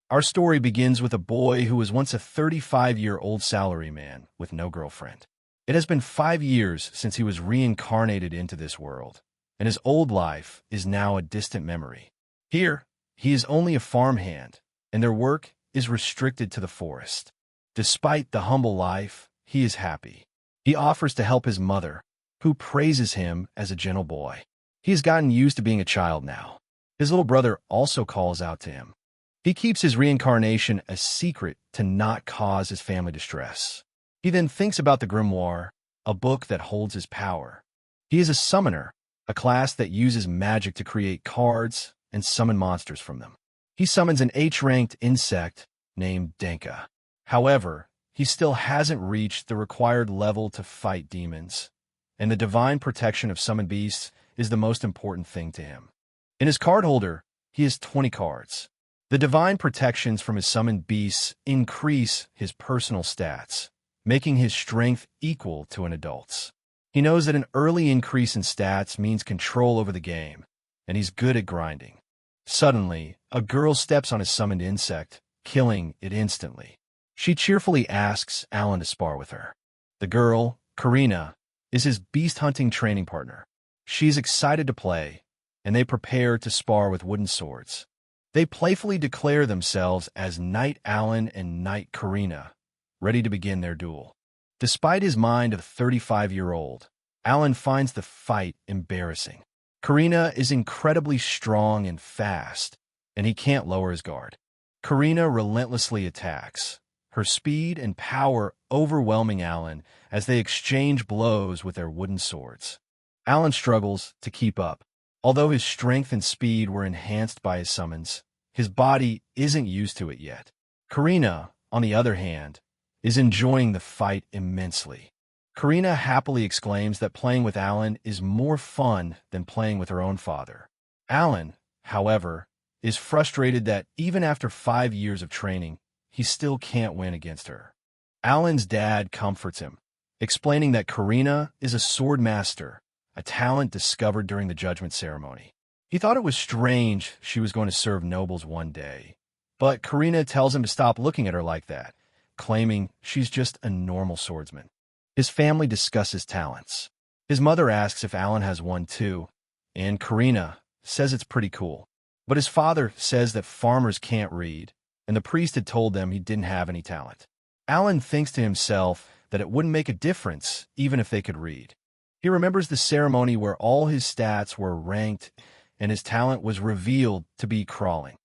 Our story begins with a boy who was once a 35-year-old salaryman with no girlfriend. It has been 5 years since he was reincarnated into this world, and his old life is now a distant memory. Here, he is only a farmhand, and their work is restricted to the forest. Despite the humble life, he is happy. He offers to help his mother, who praises him as a gentle boy. He has gotten used to being a child now. His little brother also calls out to him. He keeps his reincarnation a secret to not cause his family distress. He then thinks about the grimoire, a book that holds his power. He is a summoner, a class that uses magic to create cards and summon monsters from them. He summons an H-ranked insect named Denka. However, he still hasn't reached the required level to fight demons, and the divine protection of summoned beasts is the most important thing to him. In his card holder, he has 20 cards. The divine protections from his summoned beasts increase his personal stats, making his strength equal to an adult's. He knows that an early increase in stats means control over the game, and he's good at grinding. Suddenly, a girl steps on his summoned insect, killing it instantly. She cheerfully asks Alan to spar with her. The girl, Karina, is his beast-hunting training partner. She's excited to play, and they prepare to spar with wooden swords. They playfully declare themselves as Knight Alan and Knight Karina, ready to begin their duel. Despite his mind of a 35-year-old, Alan finds the fight embarrassing. Karina is incredibly strong and fast, and he can't lower his guard. Karina relentlessly attacks, her speed and power overwhelming Alan as they exchange blows with their wooden swords. Alan struggles to keep up. Although his strength and speed were enhanced by his summons, his body isn't used to it yet. Karina, on the other hand, is enjoying the fight immensely. Karina happily exclaims that playing with Alan is more fun than playing with her own father. Alan, however, is frustrated that even after 5 years of training, he still can't win against her. Alan's dad comforts him, explaining that Karina is a sword master, a talent discovered during the judgment ceremony. He thought it was strange she was going to serve nobles one day, but Karina tells him to stop looking at her like that, claiming she's just a normal swordsman. His family discusses talents. His mother asks if Alan has one too, and Karina says it's pretty cool. But his father says that farmers can't read, and the priest had told them he didn't have any talent. Alan thinks to himself that it wouldn't make a difference even if they could read. He remembers the ceremony where all his stats were ranked and his talent was revealed to be crawling.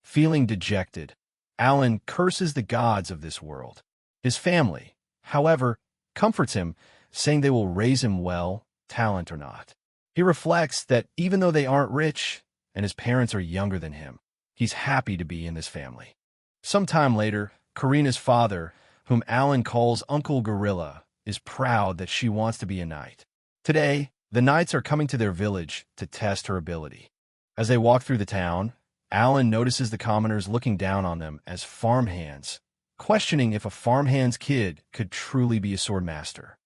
Feeling dejected, Alan curses the gods of this world. His family, however, comforts him, saying they will raise him well, talent or not. He reflects that even though they aren't rich and his parents are younger than him, he's happy to be in this family. Sometime later, Karina's father, whom Alan calls Uncle Gorilla, is proud that she wants to be a knight. Today, the knights are coming to their village to test her ability. As they walk through the town, Alan notices the commoners looking down on them as farmhands, questioning if a farmhand's kid could truly be a sword master.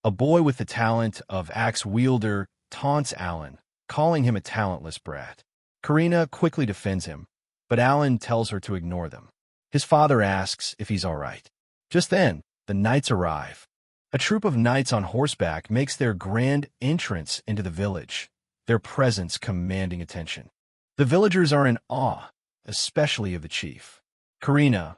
A boy with the talent of axe wielder taunts Alan, calling him a talentless brat. Karina quickly defends him, but Alan tells her to ignore them. His father asks if he's all right. Just then, the knights arrive. A troop of knights on horseback makes their grand entrance into the village, their presence commanding attention. The villagers are in awe, especially of the chief. Karina,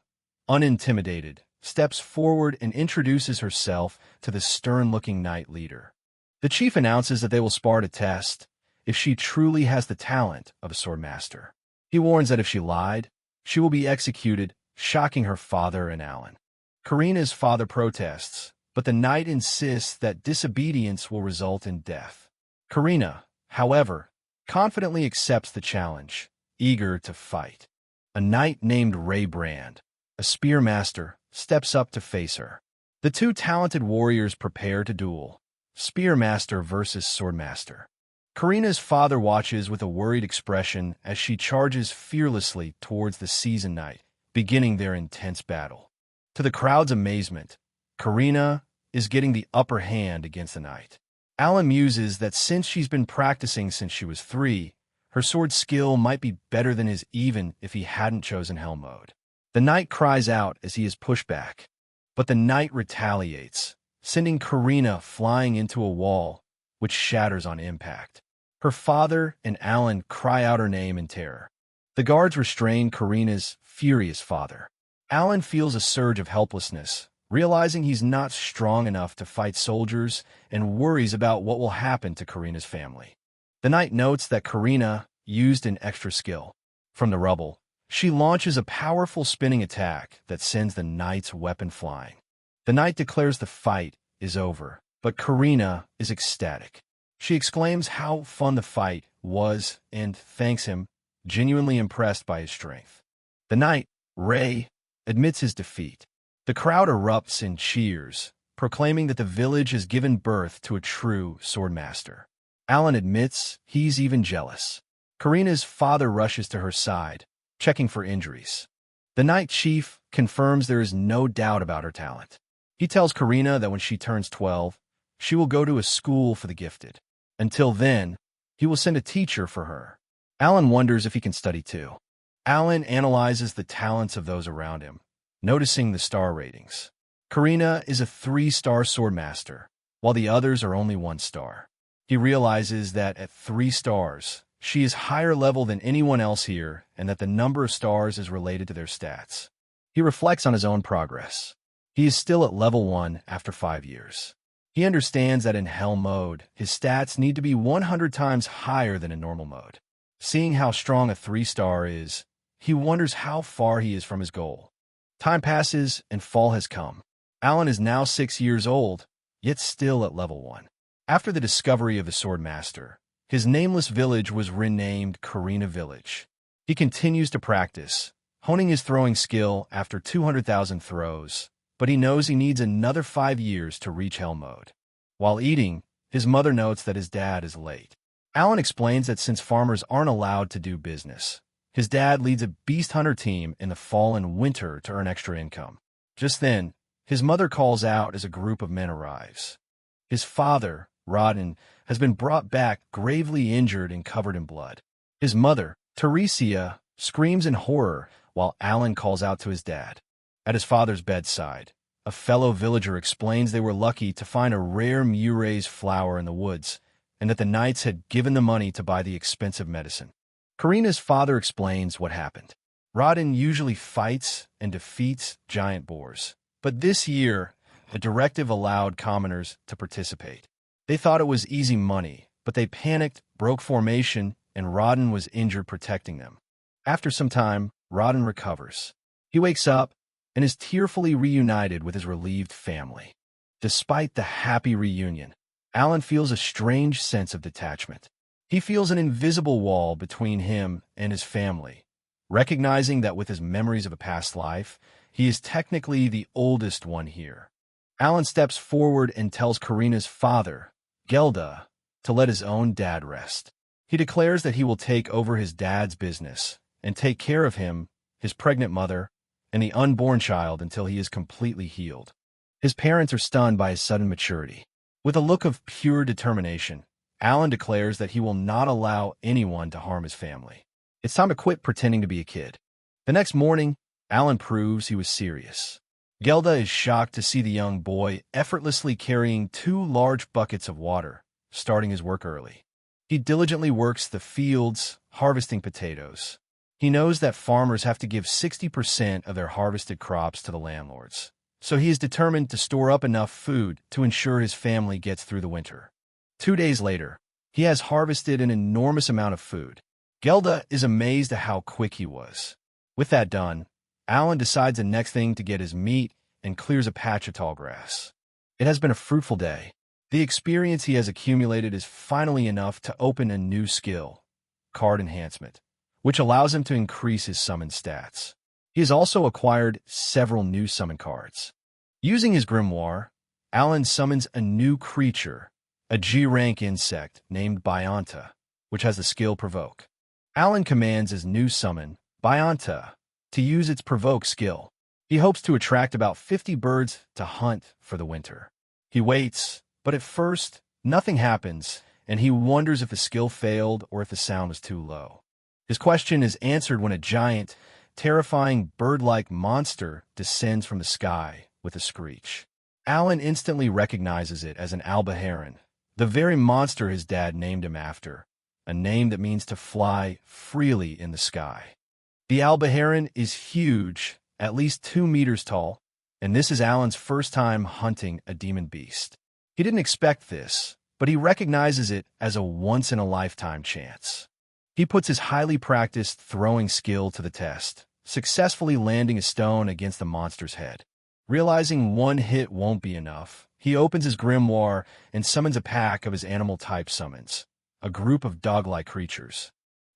unintimidated, steps forward and introduces herself to the stern-looking knight leader. The chief announces that they will spar to test if she truly has the talent of a sword master. He warns that if she lied, she will be executed, shocking her father and Alan. Karina's father protests, but the knight insists that disobedience will result in death. Karina, however, confidently accepts the challenge, eager to fight. A knight named Raybrand, a spear master, steps up to face her. The two talented warriors prepare to duel, spear master versus sword master. Karina's father watches with a worried expression as she charges fearlessly towards the seasoned knight, beginning their intense battle. To the crowd's amazement, Karina is getting the upper hand against the knight. Alan muses that since she's been practicing since she was 3, Her sword skill might be better than his even if he hadn't chosen Hell mode. The knight cries out as he is pushed back, but the knight retaliates, sending Karina flying into a wall, which shatters on impact. Her father and Alan cry out her name in terror. The guards restrain Karina's furious father. Alan feels a surge of helplessness, realizing he's not strong enough to fight soldiers and worries about what will happen to Karina's family. The knight notes that Karina used an extra skill. From the rubble, she launches a powerful spinning attack that sends the knight's weapon flying. The knight declares the fight is over, but Karina is ecstatic. She exclaims how fun the fight was and thanks him, genuinely impressed by his strength. The knight, Ray, admits his defeat. The crowd erupts in cheers, proclaiming that the village has given birth to a true swordmaster. Alan admits he's even jealous. Karina's father rushes to her side, checking for injuries. The knight chief confirms there is no doubt about her talent. He tells Karina that when she turns 12, she will go to a school for the gifted. Until then, he will send a teacher for her. Alan wonders if he can study too. Alan analyzes the talents of those around him, noticing the star ratings. Karina is a 3-star swordmaster, while the others are only 1 star. He realizes that at 3 stars, she is higher level than anyone else here and that the number of stars is related to their stats. He reflects on his own progress. He is still at level 1 after 5 years. He understands that in Hell mode, his stats need to be 100 times higher than in normal mode. Seeing how strong a 3-star is, he wonders how far he is from his goal. Time passes and fall has come. Alan is now 6 years old, yet still at level 1. After the discovery of the Swordmaster, his nameless village was renamed Karina Village. He continues to practice, honing his throwing skill after 200,000 throws, but he knows he needs another 5 years to reach Hell mode. While eating, his mother notes that his dad is late. Alan explains that since farmers aren't allowed to do business, his dad leads a beast hunter team in the fall and winter to earn extra income. Just then, his mother calls out as a group of men arrives. His father, Rodden, has been brought back gravely injured and covered in blood. His mother, Teresia, screams in horror while Alan calls out to his dad. At his father's bedside, a fellow villager explains they were lucky to find a rare Muray's flower in the woods and that the knights had given the money to buy the expensive medicine. Karina's father explains what happened. Rodden usually fights and defeats giant boars, but this year, a directive allowed commoners to participate. They thought it was easy money, but they panicked, broke formation, and Rodden was injured protecting them. After some time, Rodden recovers. He wakes up and is tearfully reunited with his relieved family. Despite the happy reunion, Alan feels a strange sense of detachment. He feels an invisible wall between him and his family, recognizing that with his memories of a past life, he is technically the oldest one here. Alan steps forward and tells Karina's father, Gelda, to let his own dad rest. He declares that he will take over his dad's business and take care of him, his pregnant mother, and the unborn child until he is completely healed. His parents are stunned by his sudden maturity. With a look of pure determination, Alan declares that he will not allow anyone to harm his family. It's time to quit pretending to be a kid. The next morning, Alan proves he was serious. Gelda is shocked to see the young boy effortlessly carrying 2 large buckets of water, starting his work early. He diligently works the fields, harvesting potatoes. He knows that farmers have to give 60% of their harvested crops to the landlords, so he is determined to store up enough food to ensure his family gets through the winter. 2 days later, he has harvested an enormous amount of food. Gelda is amazed at how quick he was. With that done, Alan decides the next thing to get is meat and clears a patch of tall grass. It has been a fruitful day. The experience he has accumulated is finally enough to open a new skill, Card Enhancement, which allows him to increase his summon stats. He has also acquired several new summon cards. Using his grimoire, Alan summons a new creature, a G-rank insect named Bionta, which has the skill Provoke. Alan commands his new summon, Bionta, to use its Provoke skill. He hopes to attract about 50 birds to hunt for the winter. He waits, but at first, nothing happens, and he wonders if the skill failed or if the sound was too low. His question is answered when a giant, terrifying bird-like monster descends from the sky with a screech. Alan instantly recognizes it as an alba heron, the very monster his dad named him after, a name that means to fly freely in the sky. The alba heron is huge, at least 2 meters tall, and this is Alan's first time hunting a demon beast. He didn't expect this, but he recognizes it as a once-in-a-lifetime chance. He puts his highly practiced throwing skill to the test, successfully landing a stone against the monster's head. Realizing one hit won't be enough, he opens his grimoire and summons a pack of his animal-type summons, a group of dog-like creatures.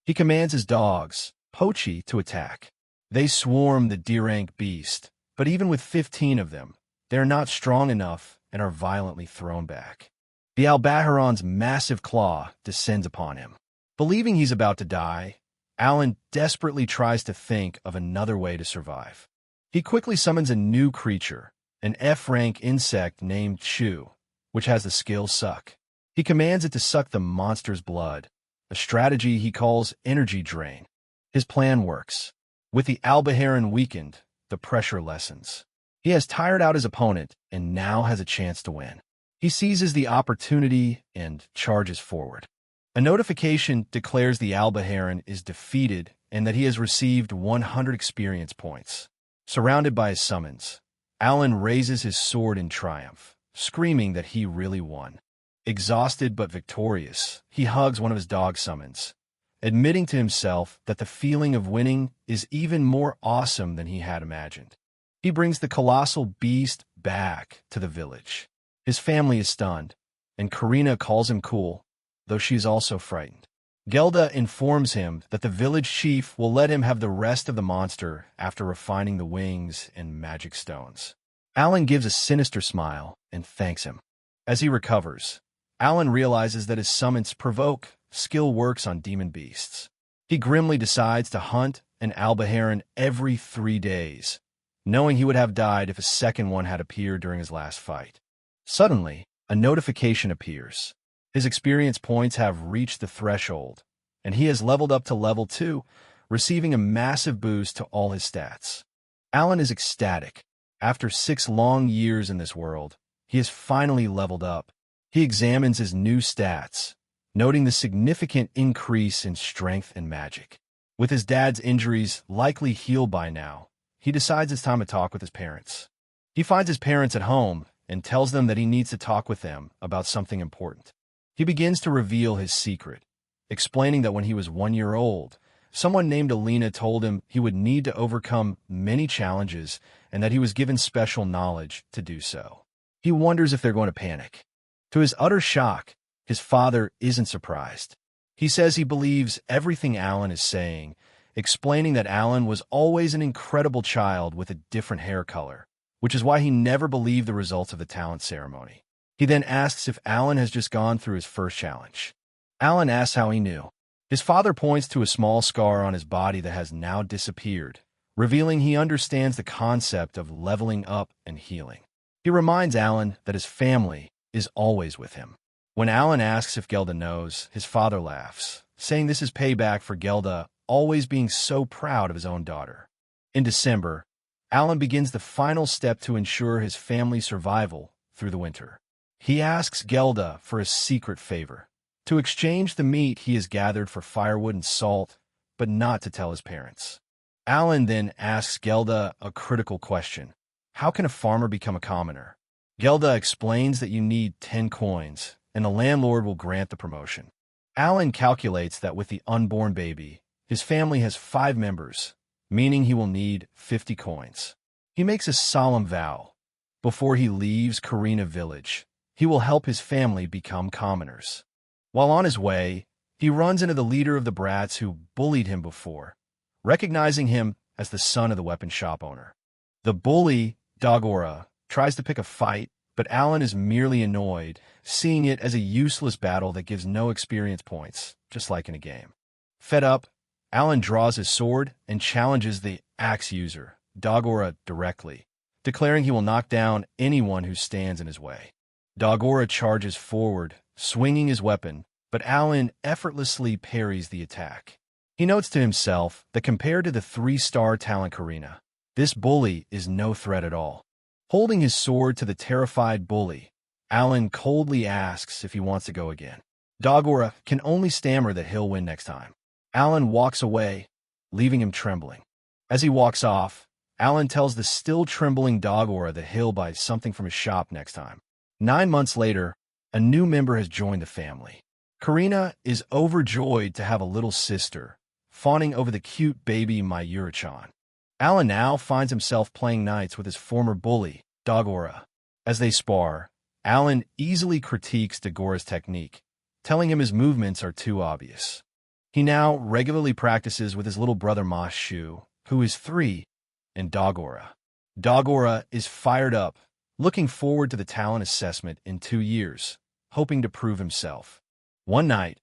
He commands his dogs, Pochi, to attack. They swarm the D-rank beast, but even with 15 of them, they are not strong enough and are violently thrown back. The Albaheron's massive claw descends upon him. Believing he's about to die, Alan desperately tries to think of another way to survive. He quickly summons a new creature, an F-rank insect named Chew, which has the skill Suck. He commands it to suck the monster's blood, a strategy he calls Energy Drain. His plan works. With the Albaheron weakened, the pressure lessens. He has tired out his opponent and now has a chance to win. He seizes the opportunity and charges forward. A notification declares the Albaheron is defeated and that he has received 100 experience points. Surrounded by his summons, Alan raises his sword in triumph, screaming that he really won. Exhausted but victorious, he hugs one of his dog summons, admitting to himself that the feeling of winning is even more awesome than he had imagined. He brings the colossal beast back to the village. His family is stunned, and Karina calls him cool, though she is also frightened. Gelda informs him that the village chief will let him have the rest of the monster after refining the wings and magic stones. Alan gives a sinister smile and thanks him. As he recovers, Alan realizes that his summons provoke skill works on demon beasts. He grimly decides to hunt an Albaheron every 3 days, knowing he would have died if a second one had appeared during his last fight. Suddenly, a notification appears. His experience points have reached the threshold, and he has leveled up to level 2, receiving a massive boost to all his stats. Alan is ecstatic. After 6 long years in this world, he has finally leveled up. He examines his new stats, noting the significant increase in strength and magic. With his dad's injuries likely healed by now, he decides it's time to talk with his parents. He finds his parents at home and tells them that he needs to talk with them about something important. He begins to reveal his secret, explaining that when he was 1 year old, someone named Alina told him he would need to overcome many challenges and that he was given special knowledge to do so. He wonders if they're going to panic. To his utter shock, his father isn't surprised. He says he believes everything Alan is saying, explaining that Alan was always an incredible child with a different hair color, which is why he never believed the results of the talent ceremony. He then asks if Alan has just gone through his first challenge. Alan asks how he knew. His father points to a small scar on his body that has now disappeared, revealing he understands the concept of leveling up and healing. He reminds Alan that his family is always with him. When Alan asks if Gelda knows, his father laughs, saying this is payback for Gelda always being so proud of his own daughter. In December, Alan begins the final step to ensure his family's survival through the winter. He asks Gelda for a secret favor, to exchange the meat he has gathered for firewood and salt, but not to tell his parents. Alan then asks Gelda a critical question. How can a farmer become a commoner? Gelda explains that you need 10 coins, and the landlord will grant the promotion. Alan calculates that with the unborn baby, his family has 5 members, meaning he will need 50 coins. He makes a solemn vow. Before he leaves Karina village, he will help his family become commoners. While on his way, he runs into the leader of the brats who bullied him before, recognizing him as the son of the weapon shop owner. The bully, Dagora, tries to pick a fight, but Alan is merely annoyed, seeing it as a useless battle that gives no experience points, just like in a game. Fed up, Alan draws his sword and challenges the axe user, Dagora, directly, declaring he will knock down anyone who stands in his way. Dagora charges forward, swinging his weapon, but Alan effortlessly parries the attack. He notes to himself that compared to the 3-star talent Karina, this bully is no threat at all. Holding his sword to the terrified bully, Alan coldly asks if he wants to go again. Dagora can only stammer that he'll win next time. Alan walks away, leaving him trembling. As he walks off, Alan tells the still trembling Dagora that he'll buy something from his shop next time. 9 months later, a new member has joined the family. Karina is overjoyed to have a little sister, fawning over the cute baby Mayura-chan. Alan now finds himself playing knights with his former bully, Dagora. As they spar, Alan easily critiques Dagora's technique, telling him his movements are too obvious. He now regularly practices with his little brother Mashu, who is 3, and Dagora. Dagora is fired up, looking forward to the talent assessment in 2 years, hoping to prove himself. One night,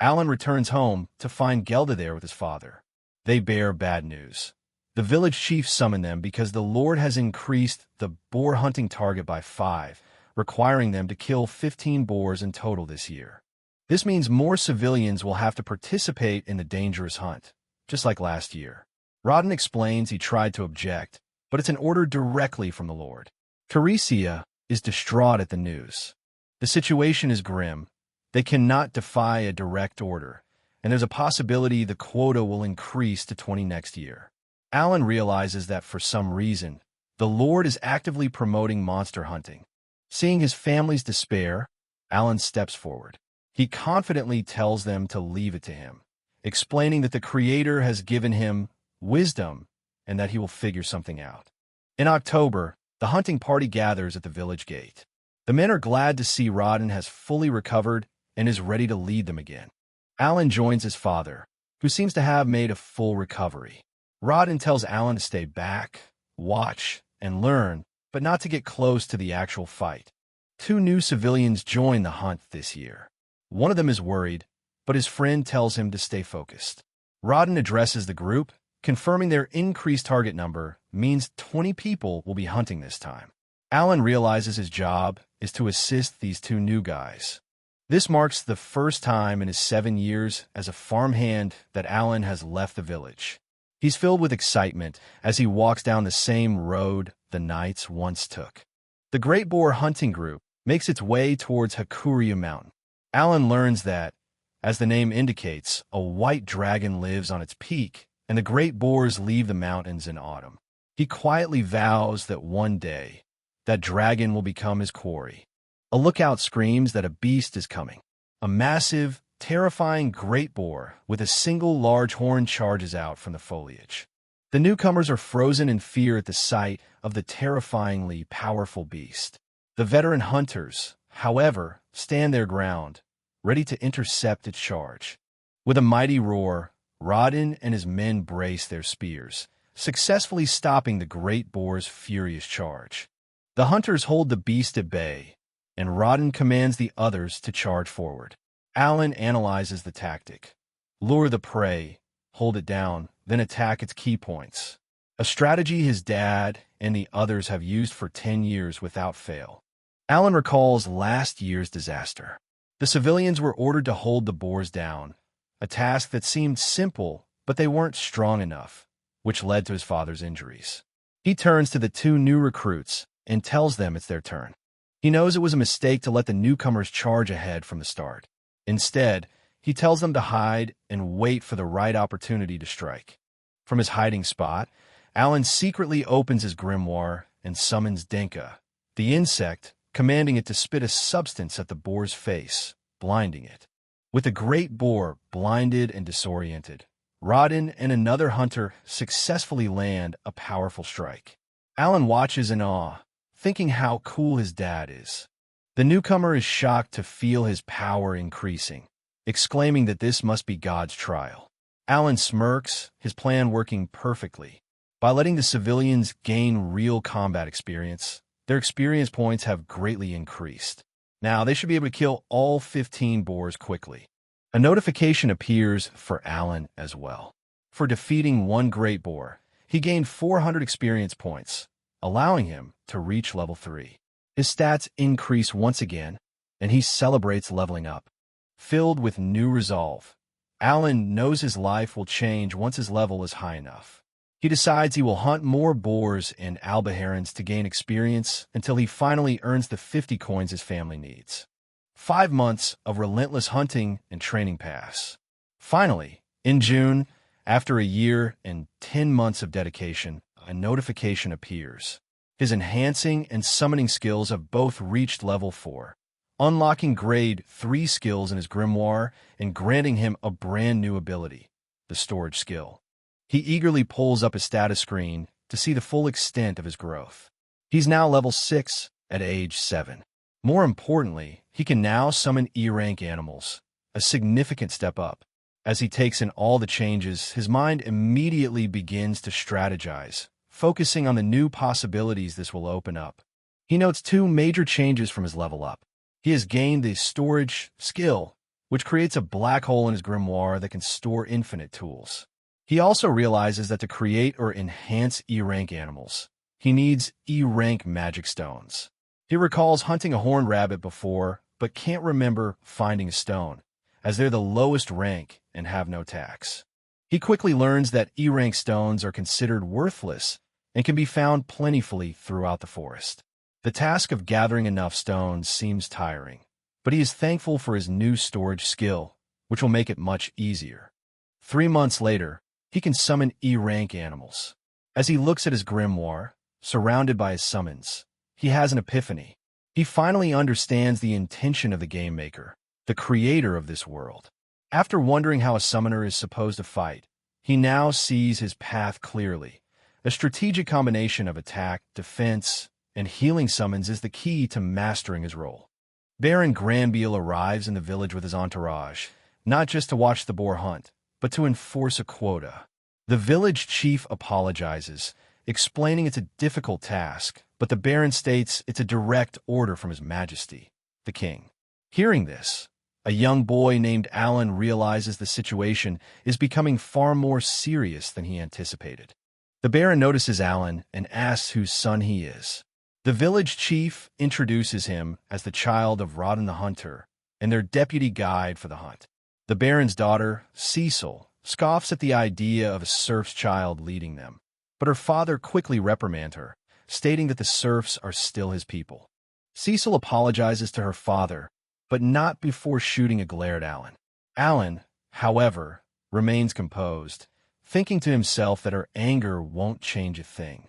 Alan returns home to find Gelda there with his father. They bear bad news. The village chief summoned them because the Lord has increased the boar hunting target by 5, requiring them to kill 15 boars in total this year. This means more civilians will have to participate in the dangerous hunt, just like last year. Rodden explains he tried to object, but it's an order directly from the Lord. Teresia is distraught at the news. The situation is grim. They cannot defy a direct order, and there's a possibility the quota will increase to 20 next year. Alan realizes that for some reason, the Lord is actively promoting monster hunting. Seeing his family's despair, Alan steps forward. He confidently tells them to leave it to him, explaining that the Creator has given him wisdom and that he will figure something out. In October, the hunting party gathers at the village gate. The men are glad to see Rodden has fully recovered and is ready to lead them again. Alan joins his father, who seems to have made a full recovery. Rodden tells Alan to stay back, watch, and learn, but not to get close to the actual fight. 2 new civilians join the hunt this year. One of them is worried, but his friend tells him to stay focused. Rodden addresses the group, confirming their increased target number means 20 people will be hunting this time. Alan realizes his job is to assist these 2 new guys. This marks the first time in his 7 years as a farmhand that Alan has left the village. He's filled with excitement as he walks down the same road the knights once took. The Great Boar hunting group makes its way towards Hakuryu Mountain. Alan learns that, as the name indicates, a white dragon lives on its peak, and the great boars leave the mountains in autumn. He quietly vows that one day, that dragon will become his quarry. A lookout screams that a beast is coming. A massive, terrifying great boar with a single large horn charges out from the foliage. The newcomers are frozen in fear at the sight of the terrifyingly powerful beast. The veteran hunters, however, stand their ground, ready to intercept its charge. With a mighty roar, Rodden and his men brace their spears, successfully stopping the great boar's furious charge. The hunters hold the beast at bay, and Rodden commands the others to charge forward. Alan analyzes the tactic. Lure the prey, hold it down, then attack its key points. A strategy his dad and the others have used for 10 years without fail. Alan recalls last year's disaster. The civilians were ordered to hold the boars down, a task that seemed simple, but they weren't strong enough, which led to his father's injuries. He turns to the 2 new recruits and tells them it's their turn. He knows it was a mistake to let the newcomers charge ahead from the start. Instead, he tells them to hide and wait for the right opportunity to strike. From his hiding spot, Alan secretly opens his grimoire and summons Denka, the insect, commanding it to spit a substance at the boar's face, blinding it. With the great boar blinded and disoriented, Rodden and another hunter successfully land a powerful strike. Alan watches in awe, thinking how cool his dad is. The newcomer is shocked to feel his power increasing, exclaiming that this must be God's trial. Alan smirks, his plan working perfectly. By letting the civilians gain real combat experience, their experience points have greatly increased. Now they should be able to kill all 15 boars quickly. A notification appears for Alan as well. For defeating one great boar, he gained 400 experience points, allowing him to reach level 3. His stats increase once again, and he celebrates leveling up. filled with new resolve. Alan knows his life will change once his level is high enough. He decides he will hunt more boars and albaherons to gain experience until he finally earns the 50 coins his family needs. 5 months of relentless hunting and training pass. Finally, in June, after a year and 10 months of dedication, a notification appears. His enhancing and summoning skills have both reached level 4, unlocking grade 3 skills in his grimoire and granting him a brand new ability, the storage skill. He eagerly pulls up his status screen to see the full extent of his growth. He's now level 6 at age 7. More importantly, he can now summon E-rank animals, a significant step up. As he takes in all the changes, his mind immediately begins to strategize, focusing on the new possibilities this will open up. He notes 2 major changes from his level up. He has gained the storage skill, which creates a black hole in his grimoire that can store infinite tools. He also realizes that to create or enhance E-rank animals, he needs E-rank magic stones. He recalls hunting a horned rabbit before, but can't remember finding a stone, as they're the lowest rank and have no tax. He quickly learns that E-rank stones are considered worthless and can be found plentifully throughout the forest. The task of gathering enough stones seems tiring, but he is thankful for his new storage skill, which will make it much easier. 3 months later, he can summon E-rank animals. As he looks at his grimoire, surrounded by his summons, he has an epiphany. He finally understands the intention of the game maker, the creator of this world. After wondering how a summoner is supposed to fight, he now sees his path clearly. A strategic combination of attack, defense, and healing summons is the key to mastering his role. Baron Granbeal arrives in the village with his entourage, not just to watch the boar hunt, but to enforce a quota. The village chief apologizes, explaining it's a difficult task, but the Baron states it's a direct order from His Majesty, the King. Hearing this, a young boy named Alan realizes the situation is becoming far more serious than he anticipated. The Baron notices Alan and asks whose son he is. The village chief introduces him as the child of Rodden the Hunter and their deputy guide for the hunt. The Baron's daughter, Cecil, scoffs at the idea of a serf's child leading them, but her father quickly reprimands her, stating that the serfs are still his people. Cecil apologizes to her father, but not before shooting a glare at Alan. Alan, however, remains composed, thinking to himself that her anger won't change a thing.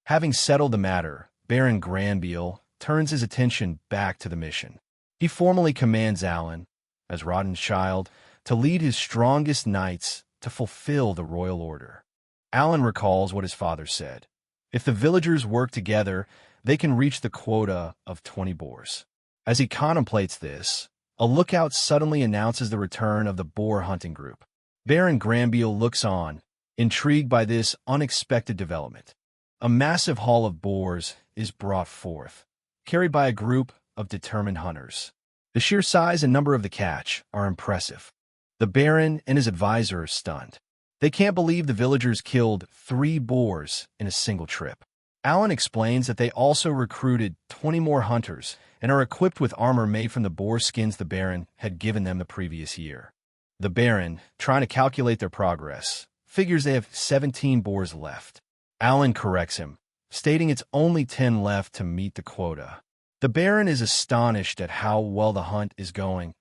Having settled the matter, Baron Granbeal turns his attention back to the mission. He formally commands Alan, as Rodden's child, to lead his strongest knights to fulfill the royal order. Alan recalls what his father said. If the villagers work together, they can reach the quota of 20 boars. As he contemplates this, a lookout suddenly announces the return of the boar hunting group. Baron Granbeal looks on, intrigued by this unexpected development. A massive haul of boars is brought forth, carried by a group of determined hunters. The sheer size and number of the catch are impressive. The Baron and his advisor are stunned. They can't believe the villagers killed 3 boars in a single trip. Alan explains that they also recruited 20 more hunters and are equipped with armor made from the boar skins the Baron had given them the previous year. The Baron, trying to calculate their progress, figures they have 17 boars left. Alan corrects him, stating it's only 10 left to meet the quota. The Baron is astonished at how well the hunt is going,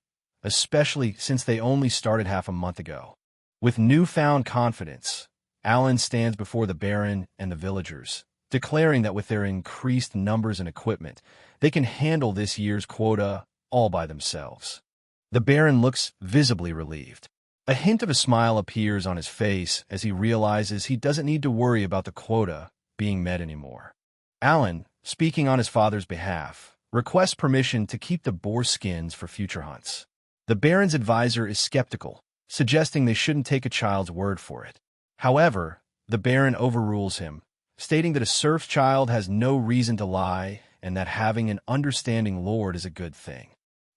especially since they only started half a month ago. With newfound confidence, Alan stands before the Baron and the villagers, declaring that with their increased numbers and equipment, they can handle this year's quota all by themselves. The Baron looks visibly relieved. A hint of a smile appears on his face as he realizes he doesn't need to worry about the quota being met anymore. Alan, speaking on his father's behalf, requests permission to keep the boar skins for future hunts. The Baron's advisor is skeptical, suggesting they shouldn't take a child's word for it. However, the Baron overrules him, stating that a serf's child has no reason to lie and that having an understanding lord is a good thing.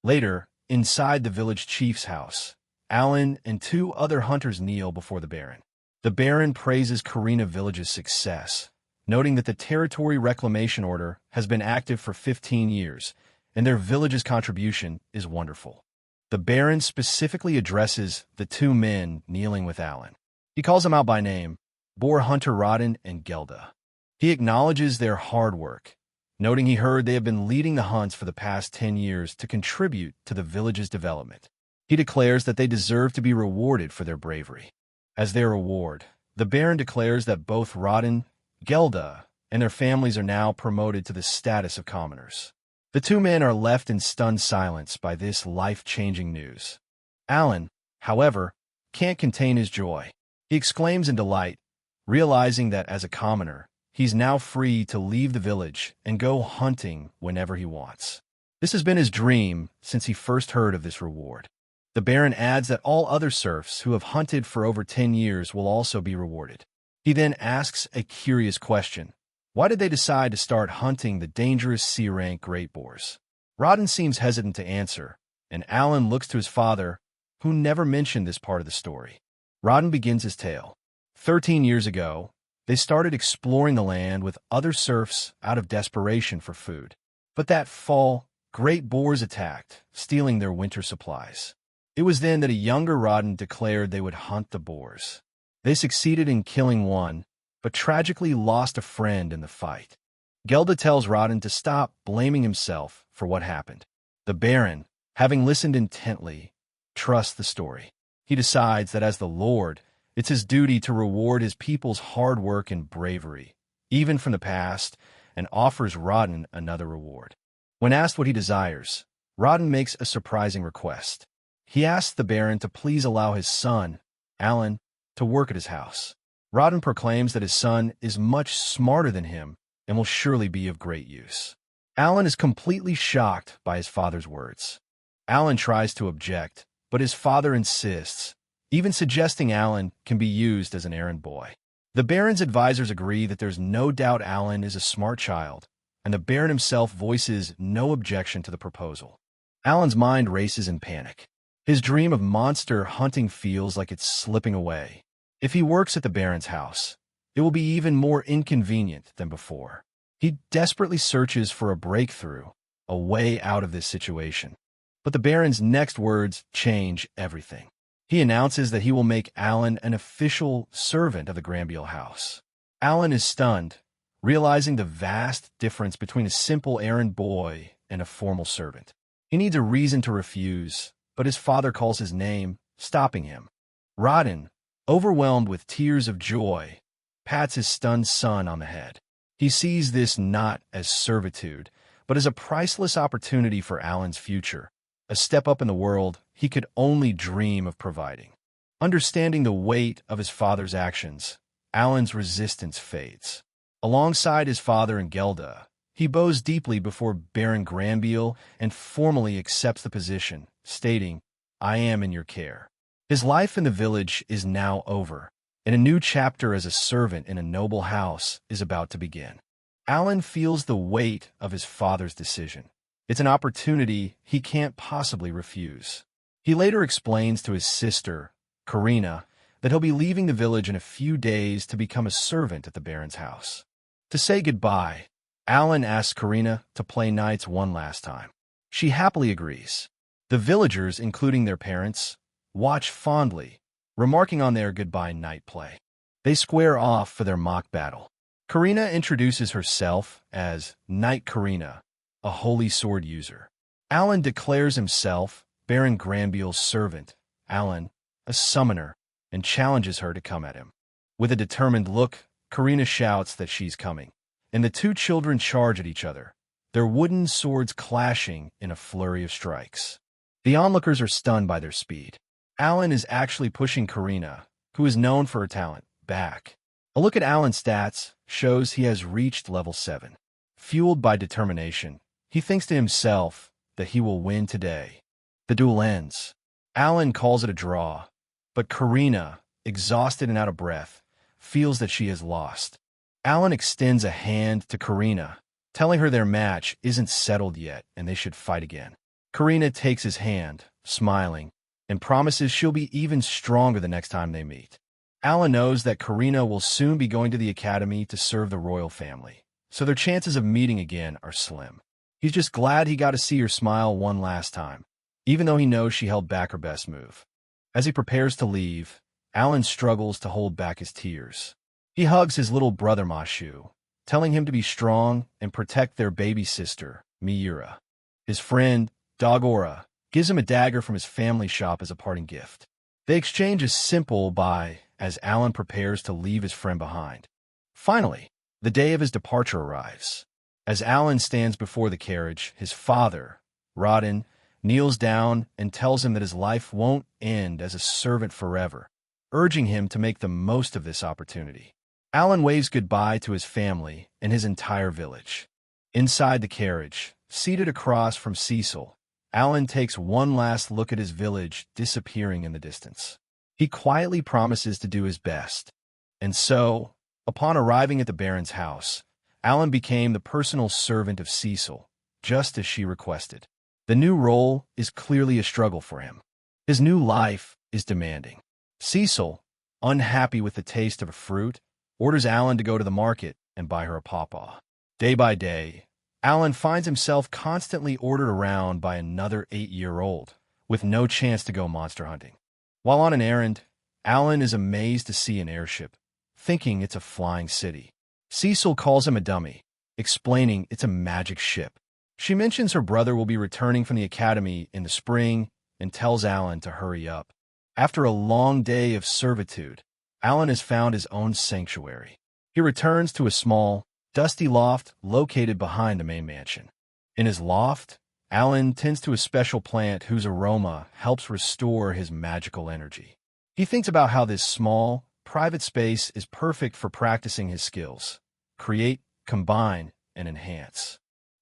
Later, inside the village chief's house, Alan and 2 other hunters kneel before the Baron. The Baron praises Karina Village's success, noting that the Territory Reclamation Order has been active for 15 years, and their village's contribution is wonderful. The Baron specifically addresses the two men kneeling with Alan. He calls them out by name, boar hunter Rodden and Gelda. He acknowledges their hard work, noting he heard they have been leading the hunts for the past 10 years to contribute to the village's development. He declares that they deserve to be rewarded for their bravery. As their reward, the Baron declares that both Rodden, Gelda, and their families are now promoted to the status of commoners. The two men are left in stunned silence by this life-changing news. Alan, however, can't contain his joy. He exclaims in delight, realizing that as a commoner, he's now free to leave the village and go hunting whenever he wants. This has been his dream since he first heard of this reward. The Baron adds that all other serfs who have hunted for over 10 years will also be rewarded. He then asks a curious question. Why did they decide to start hunting the dangerous C-rank great boars? Rodden seems hesitant to answer, and Alan looks to his father, who never mentioned this part of the story. Rodden begins his tale. 13 years ago, they started exploring the land with other serfs out of desperation for food. But that fall, great boars attacked, stealing their winter supplies. It was then that a younger Rodden declared they would hunt the boars. They succeeded in killing one, but tragically lost a friend in the fight. Gelda tells Rodden to stop blaming himself for what happened. The Baron, having listened intently, trusts the story. He decides that as the Lord, it's his duty to reward his people's hard work and bravery, even from the past, and offers Rodden another reward. When asked what he desires, Rodden makes a surprising request. He asks the Baron to please allow his son, Alan, to work at his house. Rodden proclaims that his son is much smarter than him and will surely be of great use. Alan is completely shocked by his father's words. Alan tries to object, but his father insists, even suggesting Alan can be used as an errand boy. The Baron's advisors agree that there's no doubt Alan is a smart child, and the Baron himself voices no objection to the proposal. Alan's mind races in panic. His dream of monster hunting feels like it's slipping away. If he works at the Baron's house, it will be even more inconvenient than before. He desperately searches for a breakthrough, a way out of this situation. But the Baron's next words change everything. He announces that he will make Alan an official servant of the Granville house. Alan is stunned, realizing the vast difference between a simple errand boy and a formal servant. He needs a reason to refuse, but his father calls his name, stopping him. Rodden, overwhelmed with tears of joy, pats his stunned son on the head. He sees this not as servitude, but as a priceless opportunity for Alan's future, a step up in the world he could only dream of providing. Understanding the weight of his father's actions, Alan's resistance fades. Alongside his father and Gelda, he bows deeply before Baron Granville and formally accepts the position, stating, "I am in your care." His life in the village is now over, and a new chapter as a servant in a noble house is about to begin. Alan feels the weight of his father's decision. It's an opportunity he can't possibly refuse. He later explains to his sister, Karina, that he'll be leaving the village in a few days to become a servant at the Baron's house. To say goodbye, Alan asks Karina to play knights one last time. She happily agrees. The villagers, including their parents, watch fondly, remarking on their goodbye knight play. They square off for their mock battle. Karina introduces herself as Knight Karina, a holy sword user. Alan declares himself Baron Granville's servant, Alan, a summoner, and challenges her to come at him. With a determined look, Karina shouts that she's coming, and the two children charge at each other, their wooden swords clashing in a flurry of strikes. The onlookers are stunned by their speed. Alan is actually pushing Karina, who is known for her talent, back. A look at Alan's stats shows he has reached level 7. Fueled by determination, he thinks to himself that he will win today. The duel ends. Alan calls it a draw, but Karina, exhausted and out of breath, feels that she has lost. Alan extends a hand to Karina, telling her their match isn't settled yet and they should fight again. Karina takes his hand, smiling, and promises she'll be even stronger the next time they meet. Alan knows that Karina will soon be going to the academy to serve the royal family, so their chances of meeting again are slim. He's just glad he got to see her smile one last time. even though he knows she held back her best move. As he prepares to leave, Alan struggles to hold back his tears. He hugs his little brother Mashu, telling him to be strong and protect their baby sister, Miura. His friend, Dagora, gives him a dagger from his family shop as a parting gift. They exchange a simple bye as Alan prepares to leave his friend behind. Finally, the day of his departure arrives. As Alan stands before the carriage, his father, Rodin, kneels down and tells him that his life won't end as a servant forever, urging him to make the most of this opportunity. Alan waves goodbye to his family and his entire village. Inside the carriage, seated across from Cecil, Alan takes one last look at his village disappearing in the distance. He quietly promises to do his best. And so, upon arriving at the Baron's house, Alan became the personal servant of Cecil, just as she requested. The new role is clearly a struggle for him. His new life is demanding. Cecil, unhappy with the taste of a fruit, orders Alan to go to the market and buy her a pawpaw. Day by day, Alan finds himself constantly ordered around by another 8-year-old, with no chance to go monster hunting. While on an errand, Alan is amazed to see an airship, thinking it's a flying city. Cecil calls him a dummy, explaining it's a magic ship. She mentions her brother will be returning from the academy in the spring and tells Alan to hurry up. After a long day of servitude, Alan has found his own sanctuary. He returns to a small, dusty loft located behind the main mansion. In his loft, Alan tends to a special plant whose aroma helps restore his magical energy. He thinks about how this small, private space is perfect for practicing his skills: create, combine, and enhance.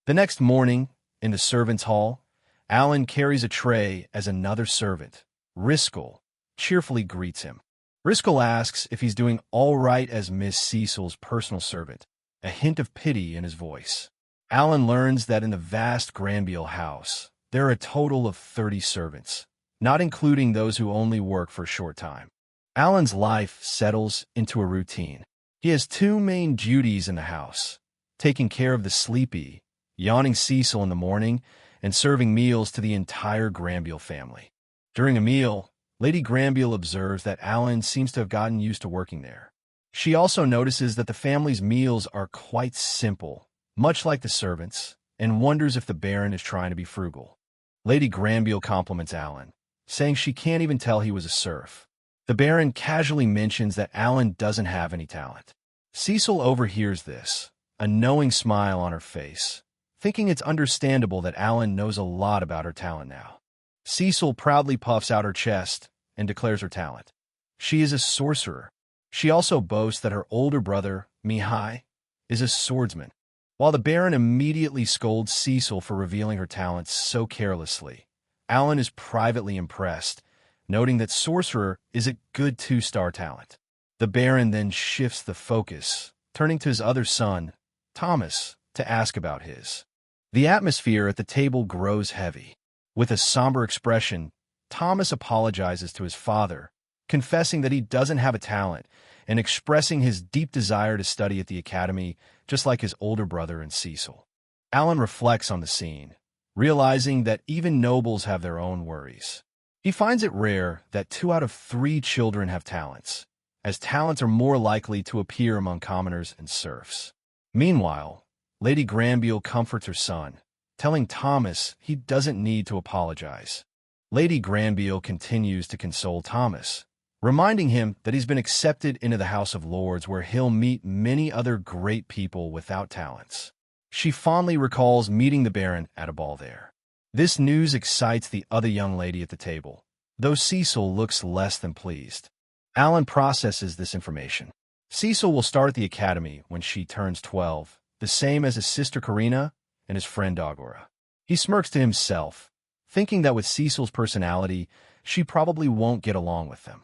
The next morning, in the servants' hall, Alan carries a tray as another servant, Riskel, cheerfully greets him. Riskel asks if he's doing all right as Miss Cecil's personal servant, a hint of pity in his voice. Alan learns that in the vast Granville house, there are a total of 30 servants, not including those who only work for a short time. Alan's life settles into a routine. He has two main duties in the house: taking care of the sleepy, yawning Cecil in the morning, and serving meals to the entire Granville family. During a meal, Lady Granville observes that Alan seems to have gotten used to working there. She also notices that the family's meals are quite simple, much like the servants, and wonders if the Baron is trying to be frugal. Lady Granville compliments Alan, saying she can't even tell he was a serf. The Baron casually mentions that Alan doesn't have any talent. Cecil overhears this, a knowing smile on her face, thinking it's understandable that Alan knows a lot about her talent now. Cecil proudly puffs out her chest and declares her talent. She is a sorcerer. She also boasts that her older brother, Mihai, is a swordsman. While the Baron immediately scolds Cecil for revealing her talents so carelessly, Alan is privately impressed, noting that sorcerer is a good 2-star talent. The Baron then shifts the focus, turning to his other son, Thomas, to ask about his. The atmosphere at the table grows heavy. With a somber expression, Thomas apologizes to his father, confessing that he doesn't have a talent and expressing his deep desire to study at the academy, just like his older brother and Cecil. Alan reflects on the scene, realizing that even nobles have their own worries. He finds it rare that 2 out of 3 children have talents, as talents are more likely to appear among commoners and serfs. Meanwhile, Lady Granville comforts her son, telling Thomas he doesn't need to apologize. Lady Granville continues to console Thomas, reminding him that he's been accepted into the House of Lords, where he'll meet many other great people without talents. She fondly recalls meeting the Baron at a ball there. This news excites the other young lady at the table, though Cecil looks less than pleased. Alan processes this information. Cecil will start at the academy when she turns 12, the same as his sister Karina and his friend Dagora. He smirks to himself, thinking that with Cecil's personality, she probably won't get along with them.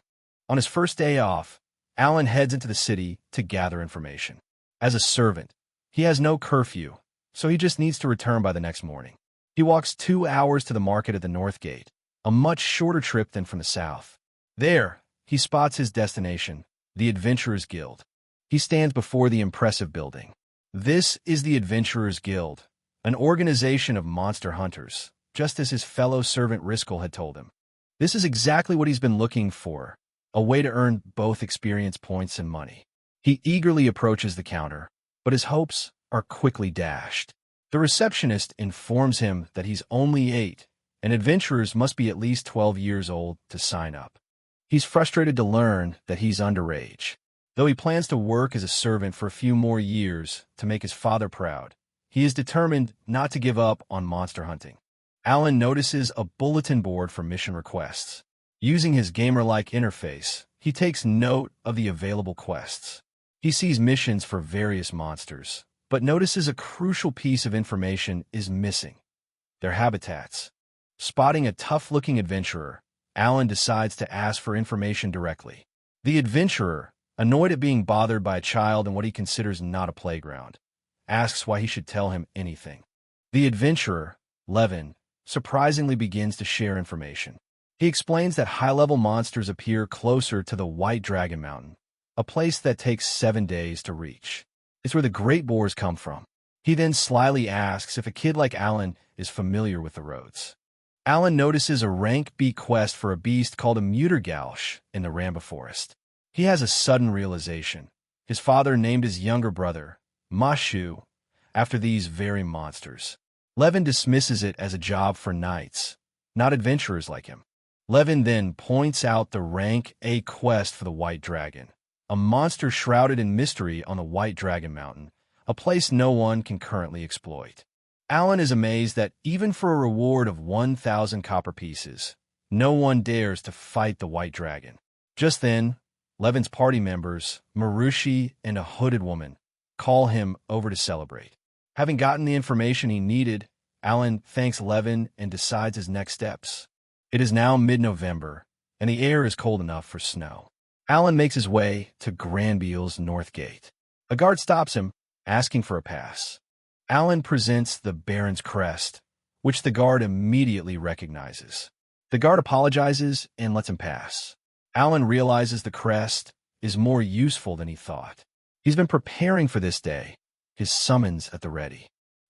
On his first day off, Alan heads into the city to gather information. As a servant, he has no curfew, so he just needs to return by the next morning. He walks 2 hours to the market at the North Gate, a much shorter trip than from the south. There, he spots his destination, the Adventurers Guild. He stands before the impressive building. This is the Adventurers Guild, an organization of monster hunters, just as his fellow servant Riskel had told him. This is exactly what he's been looking for, a way to earn both experience points and money. He eagerly approaches the counter, but his hopes are quickly dashed. The receptionist informs him that he's only 8, and adventurers must be at least 12 years old to sign up. He's frustrated to learn that he's underage. Though he plans to work as a servant for a few more years to make his father proud, he is determined not to give up on monster hunting. Alan notices a bulletin board for mission requests. Using his gamer-like interface, he takes note of the available quests. He sees missions for various monsters, but notices a crucial piece of information is missing: their habitats. Spotting a tough-looking adventurer, Alan decides to ask for information directly. The adventurer, annoyed at being bothered by a child in what he considers not a playground, asks why he should tell him anything. The adventurer, Levin, surprisingly begins to share information. He explains that high-level monsters appear closer to the White Dragon Mountain, a place that takes 7 days to reach. It's where the great boars come from. He then slyly asks if a kid like Alan is familiar with the roads. Alan notices a rank B quest for a beast called a Muttergalsh in the Ramba Forest. He has a sudden realization. His father named his younger brother, Mashu, after these very monsters. Levin dismisses it as a job for knights, not adventurers like him. Levin then points out the rank A quest for the White Dragon, a monster shrouded in mystery on the White Dragon Mountain, a place no one can currently exploit. Alan is amazed that even for a reward of 1,000 copper pieces, no one dares to fight the White Dragon. Just then, Levin's party members, Marushi and a hooded woman, call him over to celebrate. Having gotten the information he needed, Alan thanks Levin and decides his next steps. It is now mid-November, and the air is cold enough for snow. Alan makes his way to Granbeel's North Gate. A guard stops him, asking for a pass. Alan presents the Baron's crest, which the guard immediately recognizes. The guard apologizes and lets him pass. Alan realizes the crest is more useful than he thought. He's been preparing for this day, his summons at the ready.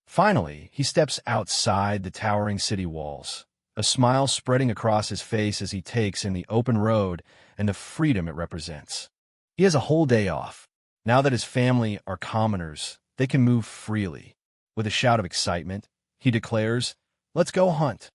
Finally, he steps outside the towering city walls, a smile spreading across his face as he takes in the open road and the freedom it represents. He has a whole day off. Now that his family are commoners, they can move freely. With a shout of excitement, he declares, "Let's go hunt."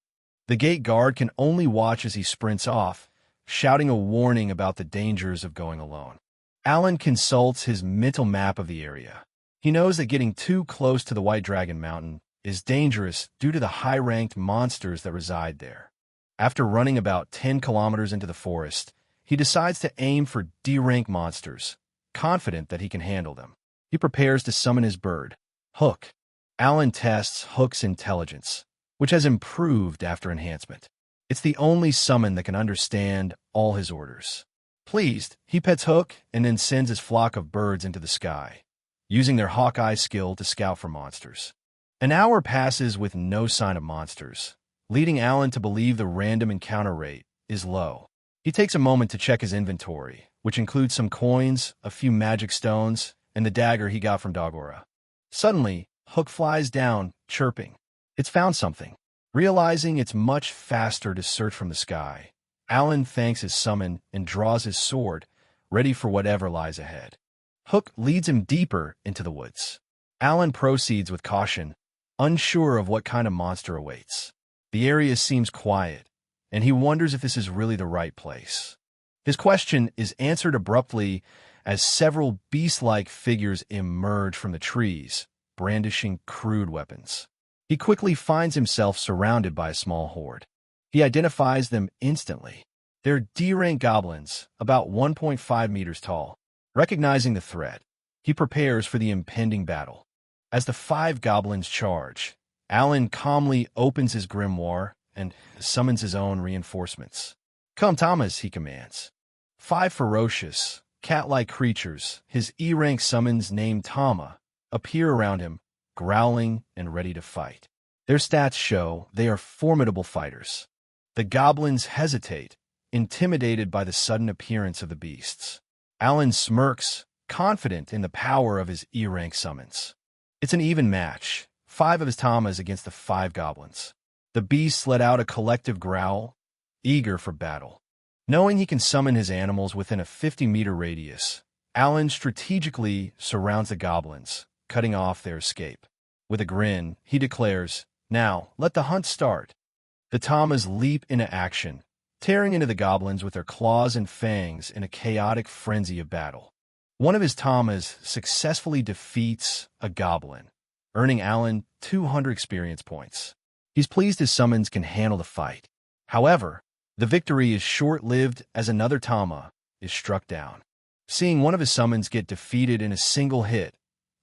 The gate guard can only watch as he sprints off, shouting a warning about the dangers of going alone. Alan consults his mental map of the area. He knows that getting too close to the White Dragon Mountain is dangerous due to the high-ranked monsters that reside there. After running about 10 kilometers into the forest, he decides to aim for D-rank monsters, confident that he can handle them. He prepares to summon his bird, Hook. Alan tests Hook's intelligence, which has improved after enhancement. It's the only summon that can understand all his orders. Pleased, he pets Hook and then sends his flock of birds into the sky, using their Hawkeye skill to scout for monsters. An hour passes with no sign of monsters, leading Alan to believe the random encounter rate is low. He takes a moment to check his inventory, which includes some coins, a few magic stones, and the dagger he got from Dagora. Suddenly, Hook flies down, chirping. It's found something. Realizing it's much faster to search from the sky, Alan thanks his summon and draws his sword, ready for whatever lies ahead. Hook leads him deeper into the woods. Alan proceeds with caution, unsure of what kind of monster awaits. The area seems quiet, and he wonders if this is really the right place. His question is answered abruptly as several beast-like figures emerge from the trees, brandishing crude weapons. He quickly finds himself surrounded by a small horde. He identifies them instantly. They're D-rank goblins, about 1.5 meters tall. Recognizing the threat, he prepares for the impending battle. As the 5 goblins charge, Alan calmly opens his grimoire and summons his own reinforcements. "Come, Thomas," he commands. 5 ferocious, cat-like creatures, his E-rank summons named Tama, appear around him, growling and ready to fight. Their stats show they are formidable fighters. The goblins hesitate, intimidated by the sudden appearance of the beasts. Alan smirks, confident in the power of his E-rank summons. It's an even match, 5 of his Tamas against the 5 goblins. The beasts let out a collective growl, eager for battle. Knowing he can summon his animals within a 50-meter radius, Alan strategically surrounds the goblins, cutting off their escape. With a grin, he declares, "Now, let the hunt start." The Tamas leap into action, tearing into the goblins with their claws and fangs in a chaotic frenzy of battle. One of his Tamas successfully defeats a goblin, earning Alan 200 experience points. He's pleased his summons can handle the fight. However, the victory is short-lived as another Tama is struck down. Seeing one of his summons get defeated in a single hit,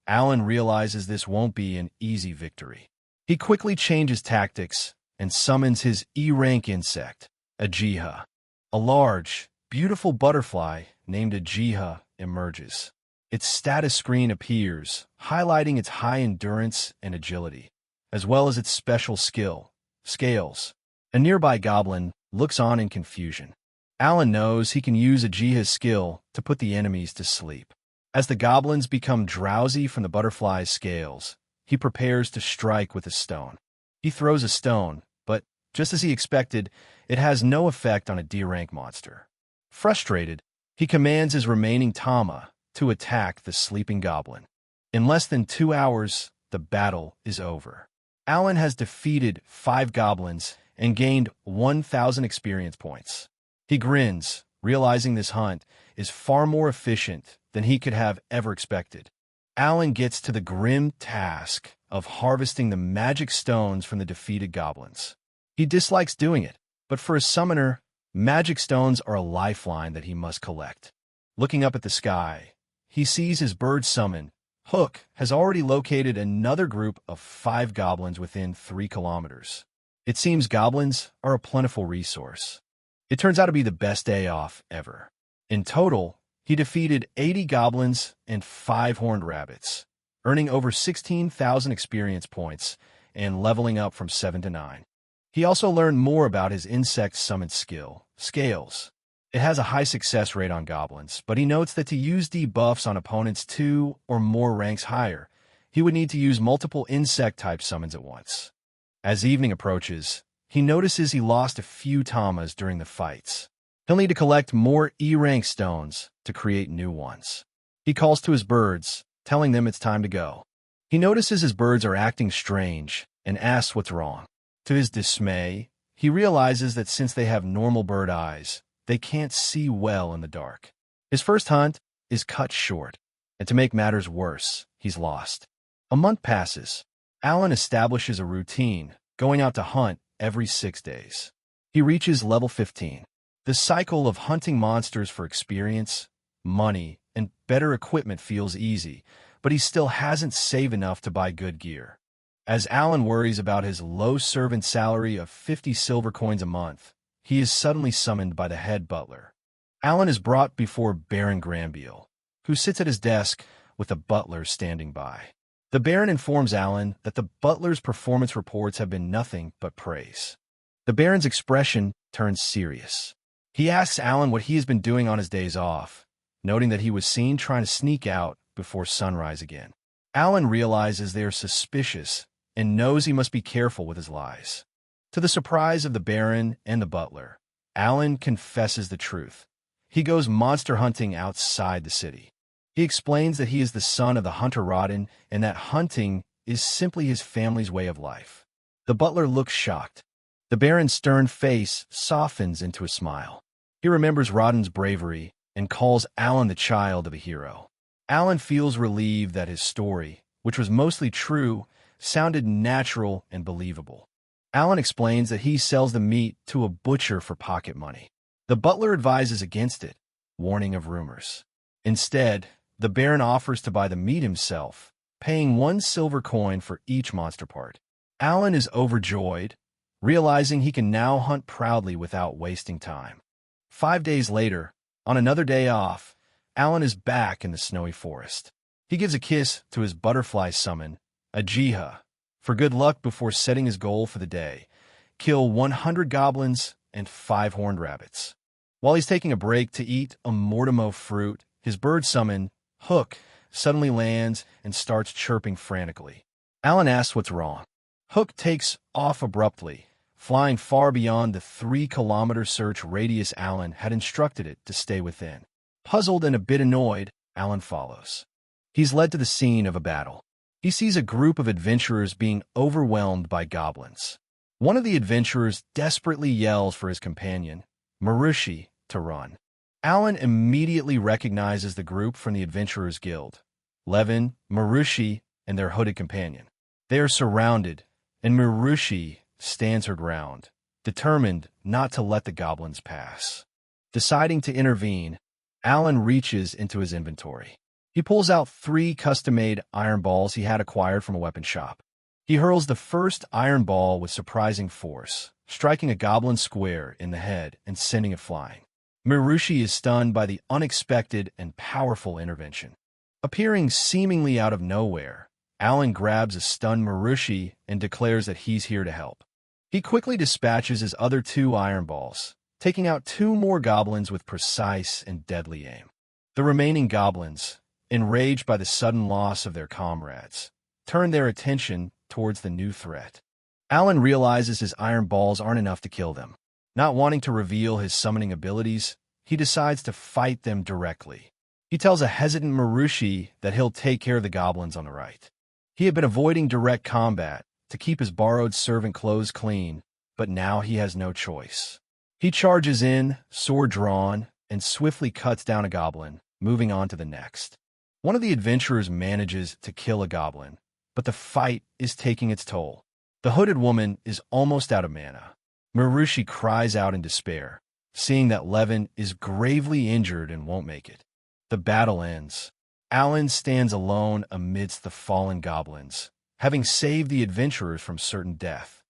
Alan realizes this won't be an easy victory. He quickly changes tactics and summons his E-rank insect, a Jiha. A large, beautiful butterfly named a Jiha emerges. Its status screen appears, highlighting its high endurance and agility, as well as its special skill, Scales. A nearby goblin looks on in confusion. Alan knows he can use a Jiha's skill to put the enemies to sleep. As the goblins become drowsy from the butterfly's scales, he prepares to strike with a stone. He throws a stone, but, just as he expected, it has no effect on a D-rank monster. Frustrated, he commands his remaining Tama to attack the sleeping goblin. In less than 2 hours, the battle is over. Alan has defeated 5 goblins and gained 1,000 experience points. He grins, realizing this hunt is far more efficient than he could have ever expected. Alan gets to the grim task of harvesting the magic stones from the defeated goblins. He dislikes doing it, but for a summoner, magic stones are a lifeline that he must collect. Looking up at the sky, he sees his bird summon, Hook, has already located another group of 5 goblins within 3 kilometers. It seems goblins are a plentiful resource. It turns out to be the best day off ever. In total, he defeated 80 goblins and 5 horned rabbits, earning over 16,000 experience points and leveling up from 7 to 9. He also learned more about his insect summon skill, Scales. It has a high success rate on goblins, but he notes that to use debuffs on opponents 2 or more ranks higher, he would need to use multiple insect-type summons at once. As evening approaches, he notices he lost a few Tamas during the fights. He'll need to collect more E-rank stones to create new ones. He calls to his birds, telling them it's time to go. He notices his birds are acting strange and asks what's wrong. To his dismay, he realizes that since they have normal bird eyes, they can't see well in the dark. His first hunt is cut short, and to make matters worse, he's lost. A month passes. Alan establishes a routine, going out to hunt every 6 days. He reaches level 15. The cycle of hunting monsters for experience, money, and better equipment feels easy, but he still hasn't saved enough to buy good gear. As Alan worries about his low servant salary of 50 silver coins a month, he is suddenly summoned by the head butler. Alan is brought before Baron Granbiel, who sits at his desk with the butler standing by. The Baron informs Alan that the butler's performance reports have been nothing but praise. The Baron's expression turns serious. He asks Alan what he has been doing on his days off, noting that he was seen trying to sneak out before sunrise again. Alan realizes they are suspicious and knows he must be careful with his lies. To the surprise of the Baron and the butler, Alan confesses the truth. He goes monster hunting outside the city. He explains that he is the son of the hunter Rodden and that hunting is simply his family's way of life. The butler looks shocked. The Baron's stern face softens into a smile. He remembers Rodden's bravery and calls Alan the child of a hero. Alan feels relieved that his story, which was mostly true, sounded natural and believable. Alan explains that he sells the meat to a butcher for pocket money. The butler advises against it, warning of rumors. Instead, the Baron offers to buy the meat himself, paying 1 silver coin for each monster part. Alan is overjoyed, realizing he can now hunt proudly without wasting time. 5 days later, on another day off, Alan is back in the snowy forest. He gives a kiss to his butterfly summon, a Jiha, for good luck before setting his goal for the day: kill 100 goblins and 5 horned rabbits. While he's taking a break to eat a Mortimo fruit, his bird summon, Hook, suddenly lands and starts chirping frantically. Alan asks what's wrong. Hook takes off abruptly, flying far beyond the 3-kilometer search radius Alan had instructed it to stay within. Puzzled and a bit annoyed, Alan follows. He's led to the scene of a battle. He sees a group of adventurers being overwhelmed by goblins. One of the adventurers desperately yells for his companion, Marushi, to run. Alan immediately recognizes the group from the Adventurers Guild, Levin, Marushi, and their hooded companion. They are surrounded, and Marushi stands her ground, determined not to let the goblins pass. Deciding to intervene, Alan reaches into his inventory. He pulls out 3 custom-made iron balls he had acquired from a weapon shop. He hurls the first iron ball with surprising force, striking a goblin square in the head and sending it flying. Marushi is stunned by the unexpected and powerful intervention. Appearing seemingly out of nowhere, Alan grabs a stunned Marushi and declares that he's here to help. He quickly dispatches his other 2 iron balls, taking out 2 more goblins with precise and deadly aim. The remaining goblins, enraged by the sudden loss of their comrades, turn their attention towards the new threat. Alan realizes his iron balls aren't enough to kill them. Not wanting to reveal his summoning abilities, he decides to fight them directly. He tells a hesitant Marushi that he'll take care of the goblins on the right. He had been avoiding direct combat to keep his borrowed servant clothes clean, but now he has no choice. He charges in, sword drawn, and swiftly cuts down a goblin, moving on to the next. One of the adventurers manages to kill a goblin, but the fight is taking its toll. The hooded woman is almost out of mana. Marushi cries out in despair, seeing that Levin is gravely injured and won't make it. The battle ends. Alan stands alone amidst the fallen goblins, having saved the adventurers from certain death.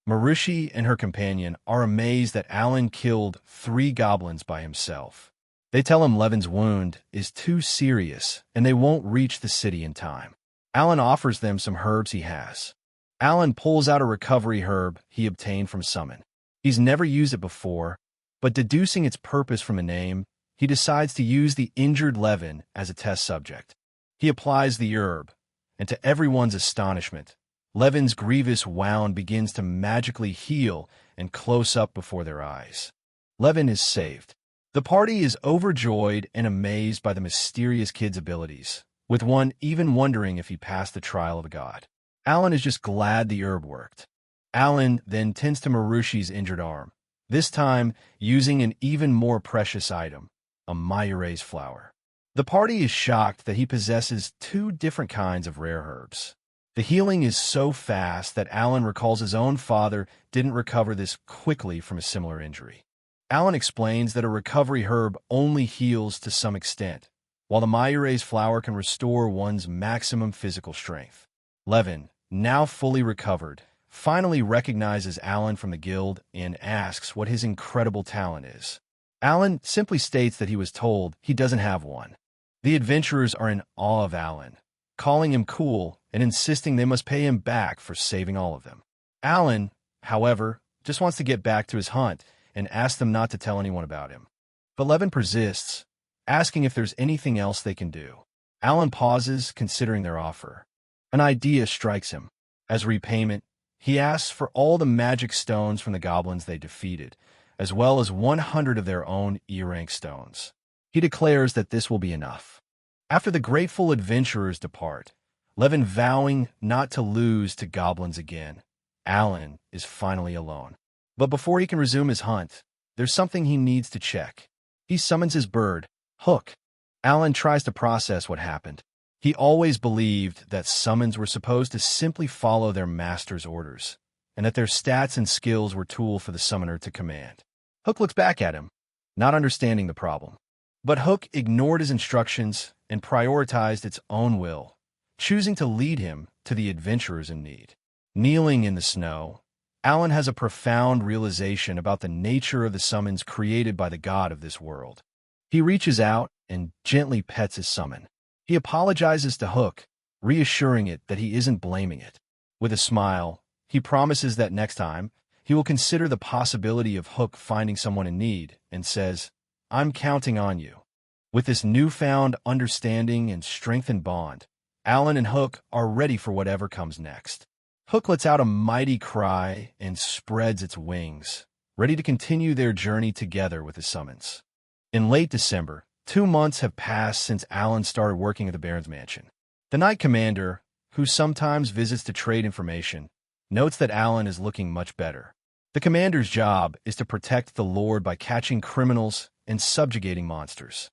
Marushi and her companion are amazed that Alan killed 3 goblins by himself. They tell him Levin's wound is too serious and they won't reach the city in time. Alan offers them some herbs he has. Alan pulls out a recovery herb he obtained from Summon. He's never used it before, but deducing its purpose from a name, he decides to use the injured Levin as a test subject. He applies the herb, and to everyone's astonishment, Levin's grievous wound begins to magically heal and close up before their eyes. Levin is saved. The party is overjoyed and amazed by the mysterious kid's abilities, with one even wondering if he passed the trial of a god. Alan is just glad the herb worked. Alan then tends to Marushi's injured arm, this time using an even more precious item, a Mayure's flower. The party is shocked that he possesses 2 different kinds of rare herbs. The healing is so fast that Alan recalls his own father didn't recover this quickly from a similar injury. Alan explains that a recovery herb only heals to some extent, while the Mayure's flower can restore one's maximum physical strength. Levin, now fully recovered, finally recognizes Alan from the guild and asks what his incredible talent is. Alan simply states that he was told he doesn't have one. The adventurers are in awe of Alan, calling him cool and insisting they must pay him back for saving all of them. Alan, however, just wants to get back to his hunt and asks them not to tell anyone about him. But Levin persists, asking if there's anything else they can do. Alan pauses, considering their offer. An idea strikes him. As repayment, he asks for all the magic stones from the goblins they defeated, as well as 100 of their own E-rank stones. He declares that this will be enough. After the grateful adventurers depart, Levin vowing not to lose to goblins again, Alan is finally alone. But before he can resume his hunt, there's something he needs to check. He summons his bird, Hook. Alan tries to process what happened. He always believed that summons were supposed to simply follow their master's orders, and that their stats and skills were tools for the summoner to command. Hook looks back at him, not understanding the problem. But Hook ignored his instructions and prioritized its own will, choosing to lead him to the adventurers in need. Kneeling in the snow, Alan has a profound realization about the nature of the summons created by the god of this world. He reaches out and gently pets his summon. He apologizes to Hook, reassuring it that he isn't blaming it. With a smile, he promises that next time, he will consider the possibility of Hook finding someone in need and says, "I'm counting on you." With this newfound understanding and strengthened bond, Alan and Hook are ready for whatever comes next. Hook lets out a mighty cry and spreads its wings, ready to continue their journey together with his summons. In late December, 2 months have passed since Alan started working at the Baron's mansion. The Knight Commander, who sometimes visits to trade information, notes that Alan is looking much better. The commander's job is to protect the Lord by catching criminals and subjugating monsters.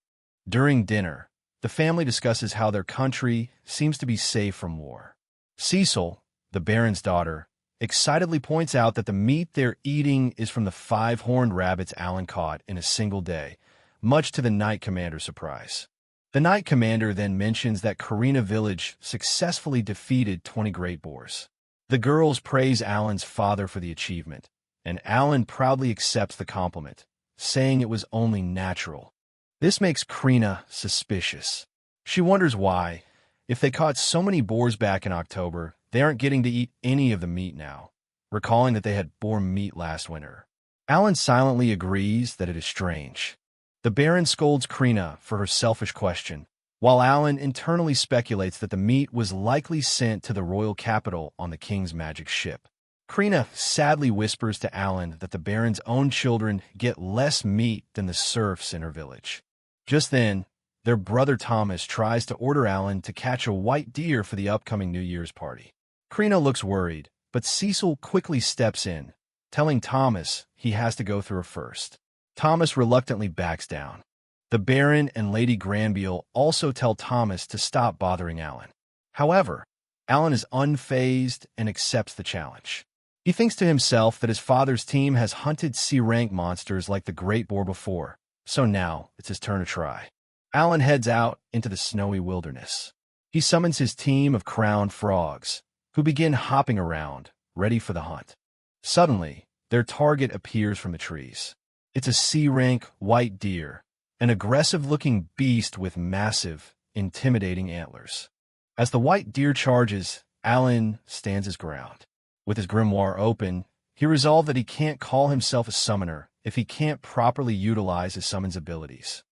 During dinner, the family discusses how their country seems to be safe from war. Cecil, the Baron's daughter, excitedly points out that the meat they're eating is from the 5-horned rabbits Alan caught in a single day, much to the Knight Commander's surprise. The Knight Commander then mentions that Karina Village successfully defeated 20 great boars. The girls praise Alan's father for the achievement, and Alan proudly accepts the compliment, saying it was only natural. This makes Karina suspicious. She wonders why, if they caught so many boars back in October, they aren't getting to eat any of the meat now, recalling that they had boar meat last winter. Alan silently agrees that it is strange. The Baron scolds Karina for her selfish question, while Alan internally speculates that the meat was likely sent to the royal capital on the king's magic ship. Karina sadly whispers to Alan that the Baron's own children get less meat than the serfs in her village. Just then, their brother Thomas tries to order Alan to catch a white deer for the upcoming New Year's party. Karina looks worried, but Cecil quickly steps in, telling Thomas he has to go through her first. Thomas reluctantly backs down. The Baron and Lady Granville also tell Thomas to stop bothering Alan. However, Alan is unfazed and accepts the challenge. He thinks to himself that his father's team has hunted C-rank monsters like the Great Boar before, so now it's his turn to try. Alan heads out into the snowy wilderness. He summons his team of crowned frogs, who begin hopping around, ready for the hunt. Suddenly, their target appears from the trees. It's a C-rank white deer, an aggressive-looking beast with massive, intimidating antlers. As the white deer charges, Alan stands his ground. With his grimoire open, he resolved that he can't call himself a summoner if he can't properly utilize his summons abilities.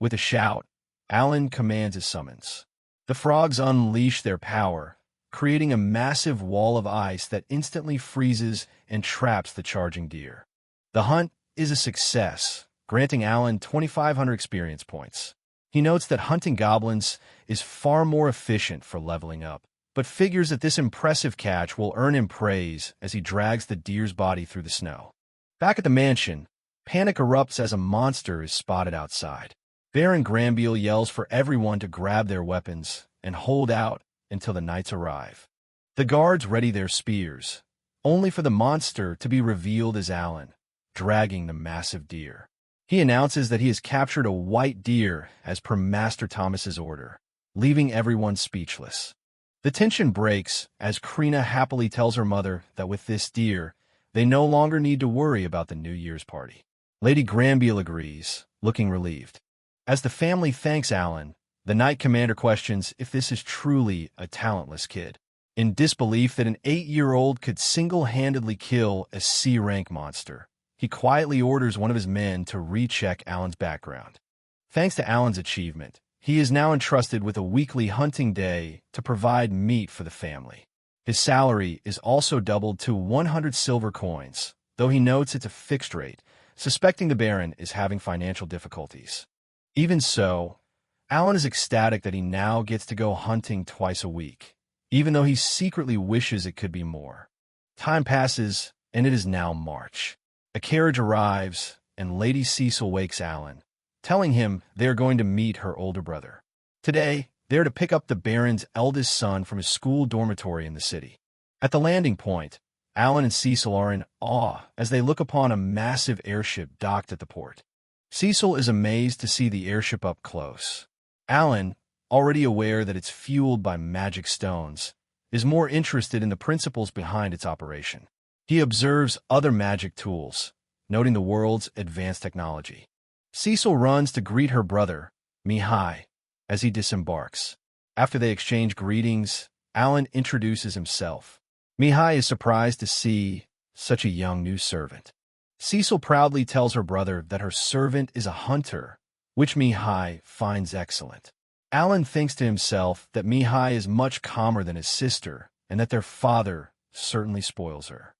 With a shout, Alan commands his summons. The frogs unleash their power, creating a massive wall of ice that instantly freezes and traps the charging deer. The hunt is a success, granting Alan 2,500 experience points. He notes that hunting goblins is far more efficient for leveling up, but figures that this impressive catch will earn him praise as he drags the deer's body through the snow. Back at the mansion, panic erupts as a monster is spotted outside. Baron Granville yells for everyone to grab their weapons and hold out until the knights arrive. The guards ready their spears, only for the monster to be revealed as Alan, dragging the massive deer. He announces that he has captured a white deer as per Master Thomas's order, leaving everyone speechless. The tension breaks as Karina happily tells her mother that with this deer, they no longer need to worry about the New Year's party. Lady Granville agrees, looking relieved. As the family thanks Alan, the Knight Commander questions if this is truly a talentless kid. In disbelief that an 8-year-old could single-handedly kill a C-rank monster, he quietly orders one of his men to recheck Alan's background. Thanks to Alan's achievement, he is now entrusted with a weekly hunting day to provide meat for the family. His salary is also doubled to 100 silver coins, though he notes it's a fixed rate, suspecting the Baron is having financial difficulties. Even so, Alan is ecstatic that he now gets to go hunting twice a week, even though he secretly wishes it could be more. Time passes, and it is now March. A carriage arrives, and Lady Cecil wakes Alan, telling him they are going to meet her older brother. Today, they are to pick up the Baron's eldest son from his school dormitory in the city. At the landing point, Alan and Cecil are in awe as they look upon a massive airship docked at the port. Cecil is amazed to see the airship up close. Alan, already aware that it's fueled by magic stones, is more interested in the principles behind its operation. He observes other magic tools, noting the world's advanced technology. Cecil runs to greet her brother, Mihai, as he disembarks. After they exchange greetings, Alan introduces himself. Mihai is surprised to see such a young new servant. Cecil proudly tells her brother that her servant is a hunter, which Mihai finds excellent. Alan thinks to himself that Mihai is much calmer than his sister and that their father certainly spoils her.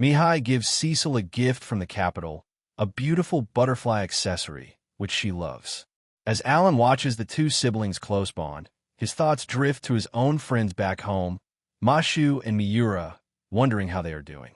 Mihai gives Cecil a gift from the capital, a beautiful butterfly accessory, which she loves. As Alan watches the two siblings' close bond, his thoughts drift to his own friends back home, Mashu and Miura, wondering how they are doing.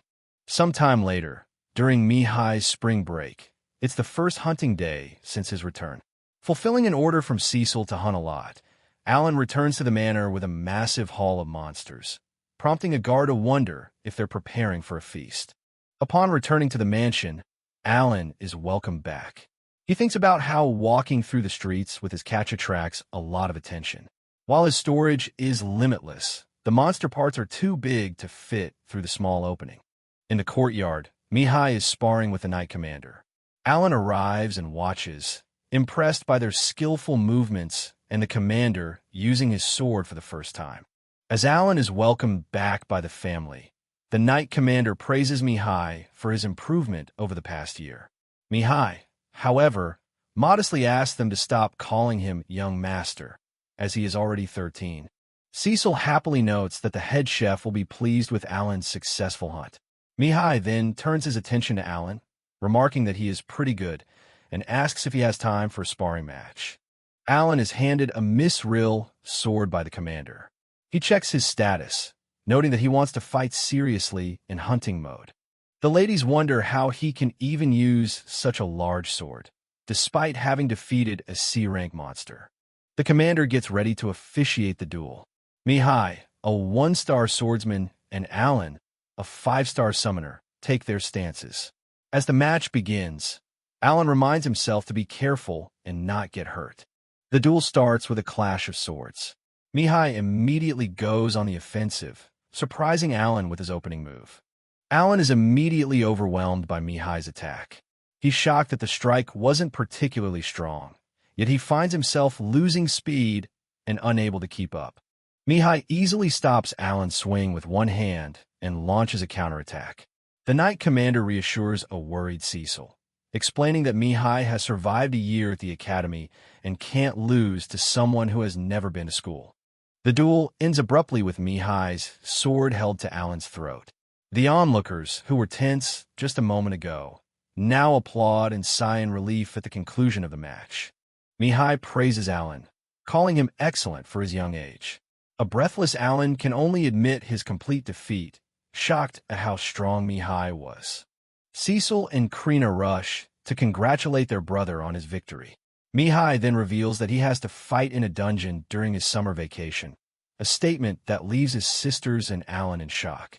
Sometime later, during Mihai's spring break, it's the first hunting day since his return. Fulfilling an order from Cecil to hunt a lot, Alan returns to the manor with a massive haul of monsters, prompting a guard to wonder if they're preparing for a feast. Upon returning to the mansion, Alan is welcomed back. He thinks about how walking through the streets with his catch attracts a lot of attention. While his storage is limitless, the monster parts are too big to fit through the small opening. In the courtyard, Mihai is sparring with the Knight Commander. Alan arrives and watches, impressed by their skillful movements and the commander using his sword for the first time. As Alan is welcomed back by the family, the Knight Commander praises Mihai for his improvement over the past year. Mihai, however, modestly asks them to stop calling him young master, as he is already 13. Cecil happily notes that the head chef will be pleased with Alan's successful hunt. Mihai then turns his attention to Alan, remarking that he is pretty good, and asks if he has time for a sparring match. Alan is handed a Misril sword by the commander. He checks his status, noting that he wants to fight seriously in hunting mode. The ladies wonder how he can even use such a large sword, despite having defeated a C-rank monster. The commander gets ready to officiate the duel. Mihai, a 1-star swordsman, and Alan, a 5-star summoner, take their stances. As the match begins, Alan reminds himself to be careful and not get hurt. The duel starts with a clash of swords. Mihai immediately goes on the offensive, surprising Alan with his opening move. Alan is immediately overwhelmed by Mihai's attack. He's shocked that the strike wasn't particularly strong, yet he finds himself losing speed and unable to keep up. Mihai easily stops Alan's swing with one hand and launches a counterattack. The Knight Commander reassures a worried Cecil, explaining that Mihai has survived a year at the academy and can't lose to someone who has never been to school. The duel ends abruptly with Mihai's sword held to Alan's throat. The onlookers, who were tense just a moment ago, now applaud and sigh in relief at the conclusion of the match. Mihai praises Alan, calling him excellent for his young age. A breathless Alan can only admit his complete defeat, shocked at how strong Mihai was. Cecil and Krina rush to congratulate their brother on his victory. Mihai then reveals that he has to fight in a dungeon during his summer vacation, a statement that leaves his sisters and Alan in shock.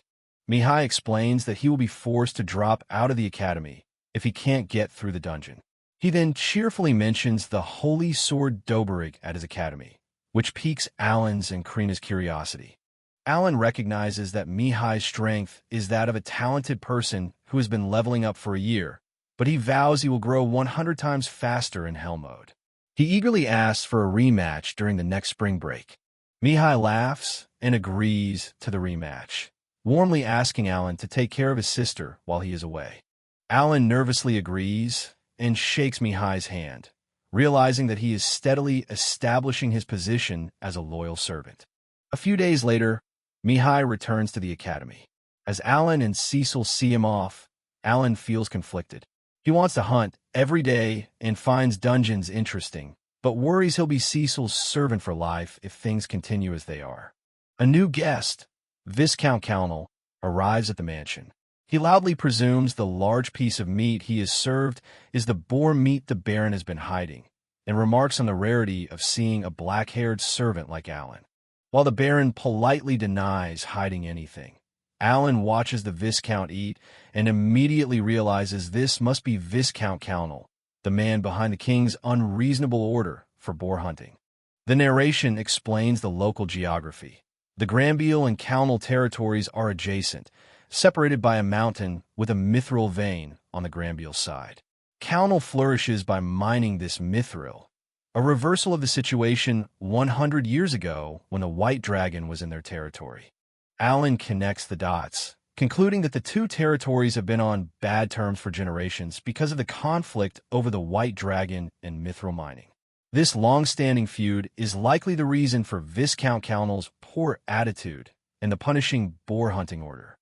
Mihai explains that he will be forced to drop out of the academy if he can't get through the dungeon. He then cheerfully mentions the Holy Sword Doberig at his academy, which piques Alan's and Krina's curiosity. Alan recognizes that Mihai's strength is that of a talented person who has been leveling up for a year, but he vows he will grow 100 times faster in Hell mode. He eagerly asks for a rematch during the next spring break. Mihai laughs and agrees to the rematch, warmly asking Alan to take care of his sister while he is away. Alan nervously agrees and shakes Mihai's hand, realizing that he is steadily establishing his position as a loyal servant. A few days later, Mihai returns to the academy. As Alan and Cecil see him off, Alan feels conflicted. He wants to hunt every day and finds dungeons interesting, but worries he'll be Cecil's servant for life if things continue as they are. A new guest, Viscount Calnell, arrives at the mansion. He loudly presumes the large piece of meat he is served is the boar meat the Baron has been hiding, and remarks on the rarity of seeing a black-haired servant like Alan. While the Baron politely denies hiding anything, Alan watches the Viscount eat and immediately realizes this must be Viscount Calnell, the man behind the king's unreasonable order for boar hunting. The narration explains the local geography. The Granville and Calnell territories are adjacent, separated by a mountain with a mithril vein on the Granville side. Calnell flourishes by mining this mithril, a reversal of the situation 100 years ago when the White Dragon was in their territory. Alan connects the dots, concluding that the two territories have been on bad terms for generations because of the conflict over the White Dragon and mithril mining. This long-standing feud is likely the reason for Viscount Calnell's poor attitude and the punishing boar hunting order.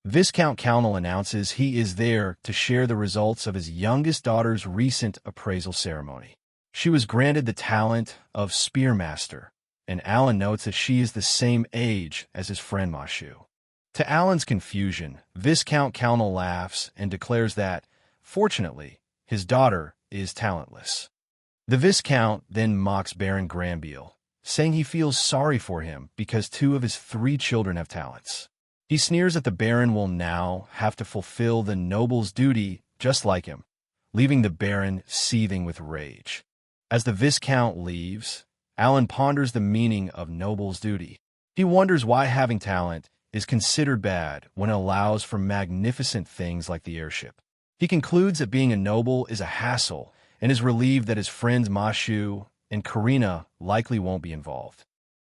Viscount Cownell announces he is there to share the results of his youngest daughter's recent appraisal ceremony. She was granted the talent of Spearmaster, and Alan notes that she is the same age as his friend Mashu. To Alan's confusion, Viscount Cownell laughs and declares that, fortunately, his daughter is talentless. The Viscount then mocks Baron Granville, saying he feels sorry for him because 2 of his 3 children have talents. He sneers that the Baron will now have to fulfill the noble's duty just like him, leaving the Baron seething with rage. As the Viscount leaves, Alan ponders the meaning of noble's duty. He wonders why having talent is considered bad when it allows for magnificent things like the airship. He concludes that being a noble is a hassle and is relieved that his friends Mashu and Karina likely won't be involved.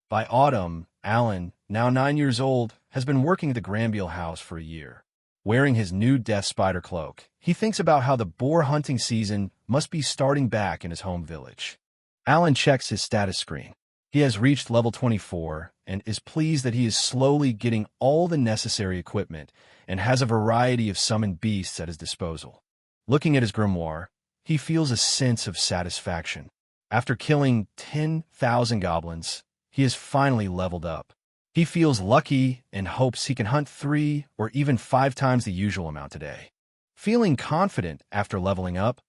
By autumn, Alan, now 9 years old, has been working at the Granville house for a year. Wearing his new death spider cloak, he thinks about how the boar hunting season must be starting back in his home village. Alan checks his status screen. He has reached level 24 and is pleased that he is slowly getting all the necessary equipment and has a variety of summoned beasts at his disposal. Looking at his grimoire, he feels a sense of satisfaction. After killing 10,000 goblins, he has finally leveled up. He feels lucky and hopes he can hunt 3 or even 5 times the usual amount today. Feeling confident after leveling up,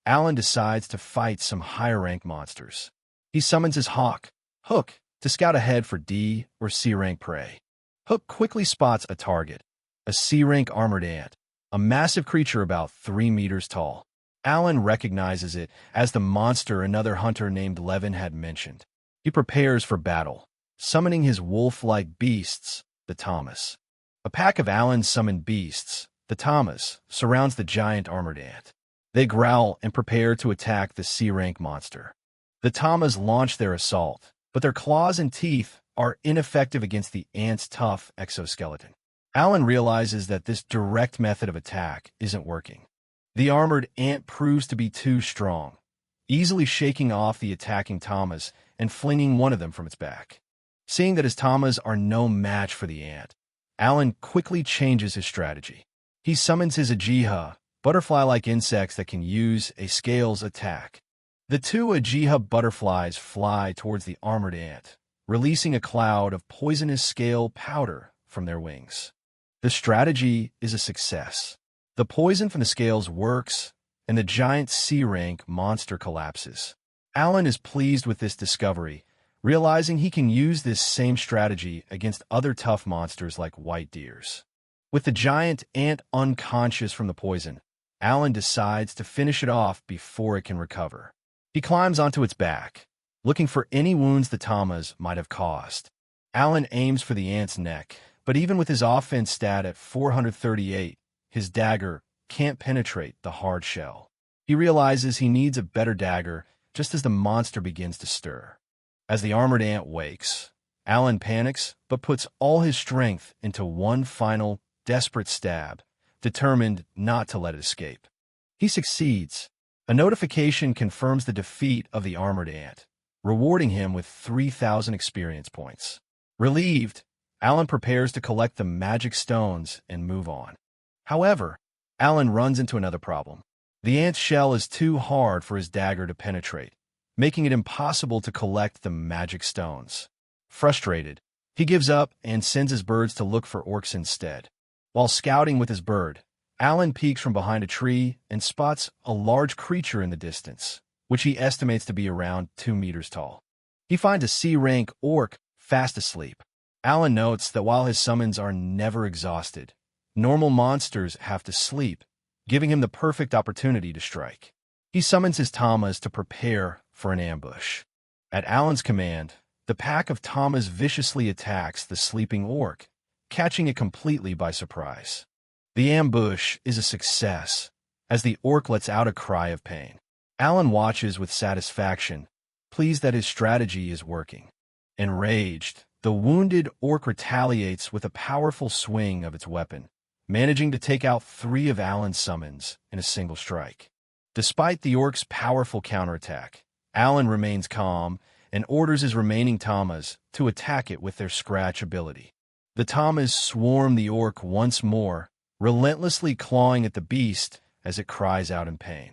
Alan decides to fight some higher-rank monsters. He summons his hawk, Hook, to scout ahead for D or C-rank prey. Hook quickly spots a target, a C-rank armored ant, a massive creature about 3 meters tall. Alan recognizes it as the monster another hunter named Levin had mentioned. He prepares for battle, summoning his wolf-like beasts, the Thomas. A pack of Alan's summoned beasts, the Thomas, surrounds the giant armored ant. They growl and prepare to attack the C-rank monster. The Thomas launch their assault, but their claws and teeth are ineffective against the ant's tough exoskeleton. Alan realizes that this direct method of attack isn't working. The armored ant proves to be too strong, easily shaking off the attacking Thomas and flinging one of them from its back. Seeing that his Thomas are no match for the ant, Alan quickly changes his strategy. He summons his Ajiha, butterfly-like insects that can use a scales attack. The 2 Ajiha butterflies fly towards the armored ant, releasing a cloud of poisonous scale powder from their wings. The strategy is a success. The poison from the scales works, and the giant C-rank monster collapses. Alan is pleased with this discovery, realizing he can use this same strategy against other tough monsters like white deers. With the giant ant unconscious from the poison, Alan decides to finish it off before it can recover. He climbs onto its back, looking for any wounds the Thomas might have caused. Alan aims for the ant's neck, but even with his offense stat at 438, his dagger can't penetrate the hard shell. He realizes he needs a better dagger just as the monster begins to stir. As the armored ant wakes, Alan panics but puts all his strength into one final, desperate stab, determined not to let it escape. He succeeds. A notification confirms the defeat of the armored ant, rewarding him with 3,000 experience points. Relieved, Alan prepares to collect the magic stones and move on. However, Alan runs into another problem. The ant's shell is too hard for his dagger to penetrate, making it impossible to collect the magic stones. Frustrated, he gives up and sends his birds to look for orcs instead. While scouting with his bird, Alan peeks from behind a tree and spots a large creature in the distance, which he estimates to be around 2 meters tall. He finds a C-rank orc fast asleep. Alan notes that while his summons are never exhausted, normal monsters have to sleep, giving him the perfect opportunity to strike. He summons his Tamas to prepare for an ambush. At Alan's command, the pack of Tamas viciously attacks the sleeping orc, catching it completely by surprise. The ambush is a success, as the orc lets out a cry of pain. Alan watches with satisfaction, pleased that his strategy is working. Enraged, the wounded orc retaliates with a powerful swing of its weapon, managing to take out 3 of Alan's summons in a single strike. Despite the orc's powerful counterattack, Alan remains calm and orders his remaining Tamas to attack it with their scratch ability. The Tamas swarm the orc once more, relentlessly clawing at the beast as it cries out in pain.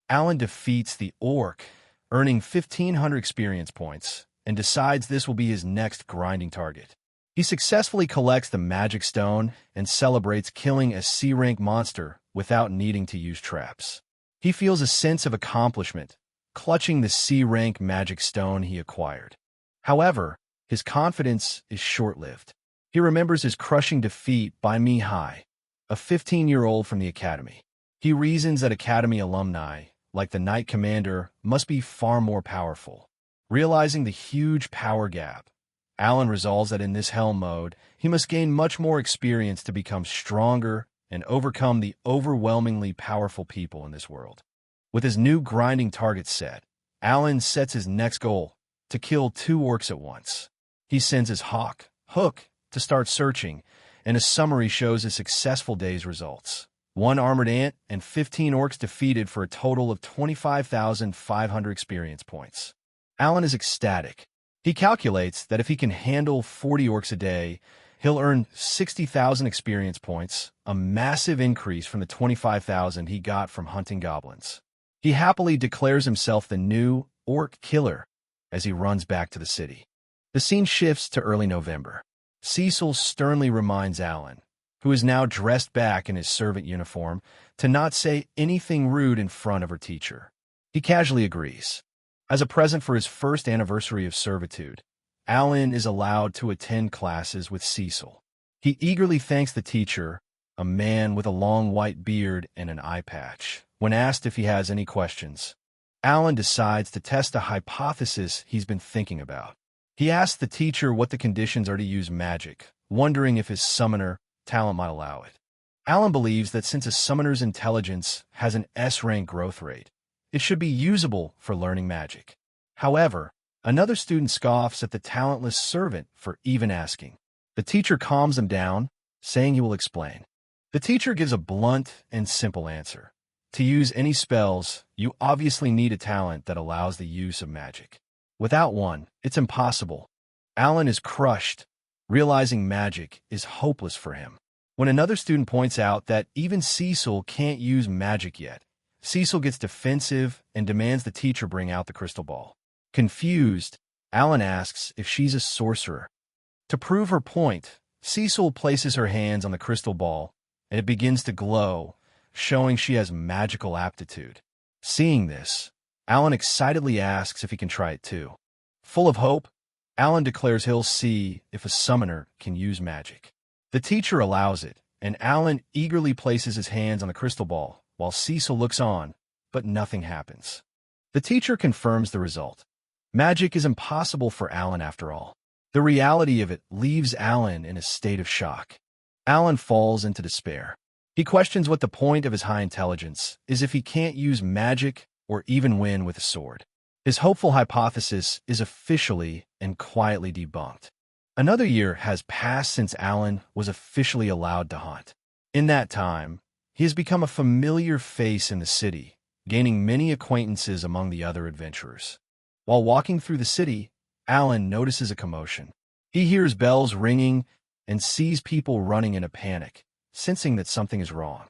Alan defeats the orc, earning 1,500 experience points, and decides this will be his next grinding target. He successfully collects the magic stone and celebrates killing a C-rank monster without needing to use traps. He feels a sense of accomplishment, clutching the C-rank magic stone he acquired. However, his confidence is short-lived. He remembers his crushing defeat by Mihai, a 15-year-old from the academy. He reasons that academy alumni, like the Knight Commander, must be far more powerful. Realizing the huge power gap, Alan resolves that in this Hell mode, he must gain much more experience to become stronger and overcome the overwhelmingly powerful people in this world. With his new grinding target set, Alan sets his next goal, to kill 2 orcs at once. He sends his hawk, Hook, to start searching, and a summary shows his successful day's results. 1 armored ant and 15 orcs defeated for a total of 25,500 experience points. Alan is ecstatic. He calculates that if he can handle 40 orcs a day, he'll earn 60,000 experience points, a massive increase from the 25,000 he got from hunting goblins. He happily declares himself the new orc killer as he runs back to the city. The scene shifts to early November. Cecil sternly reminds Alan, who is now dressed back in his servant uniform, to not say anything rude in front of her teacher. He casually agrees. As a present for his first anniversary of Servitude, Alan is allowed to attend classes with Cecil. He eagerly thanks the teacher, a man with a long white beard and an eye patch. When asked if he has any questions, Alan decides to test a hypothesis he's been thinking about. He asks the teacher what the conditions are to use magic, wondering if his summoner talent might allow it. Alan believes that since a summoner's intelligence has an S-rank growth rate, it should be usable for learning magic. However, another student scoffs at the talentless servant for even asking. The teacher calms him down, saying he will explain. The teacher gives a blunt and simple answer. To use any spells, you obviously need a talent that allows the use of magic. Without one, it's impossible. Alan is crushed, realizing magic is hopeless for him. When another student points out that even Cecil can't use magic yet, Cecil gets defensive and demands the teacher bring out the crystal ball. Confused, Alan asks if she's a sorcerer. To prove her point, Cecil places her hands on the crystal ball, and it begins to glow, showing she has magical aptitude. Seeing this, Alan excitedly asks if he can try it too. Full of hope, Alan declares he'll see if a summoner can use magic. The teacher allows it, and Alan eagerly places his hands on the crystal ball, while Cecil looks on, but nothing happens. The teacher confirms the result. Magic is impossible for Alan after all. The reality of it leaves Alan in a state of shock. Alan falls into despair. He questions what the point of his high intelligence is if he can't use magic or even win with a sword. His hopeful hypothesis is officially and quietly debunked. Another year has passed since Alan was officially allowed to hunt. In that time, he has become a familiar face in the city, gaining many acquaintances among the other adventurers. While walking through the city, Alan notices a commotion. He hears bells ringing and sees people running in a panic, sensing that something is wrong.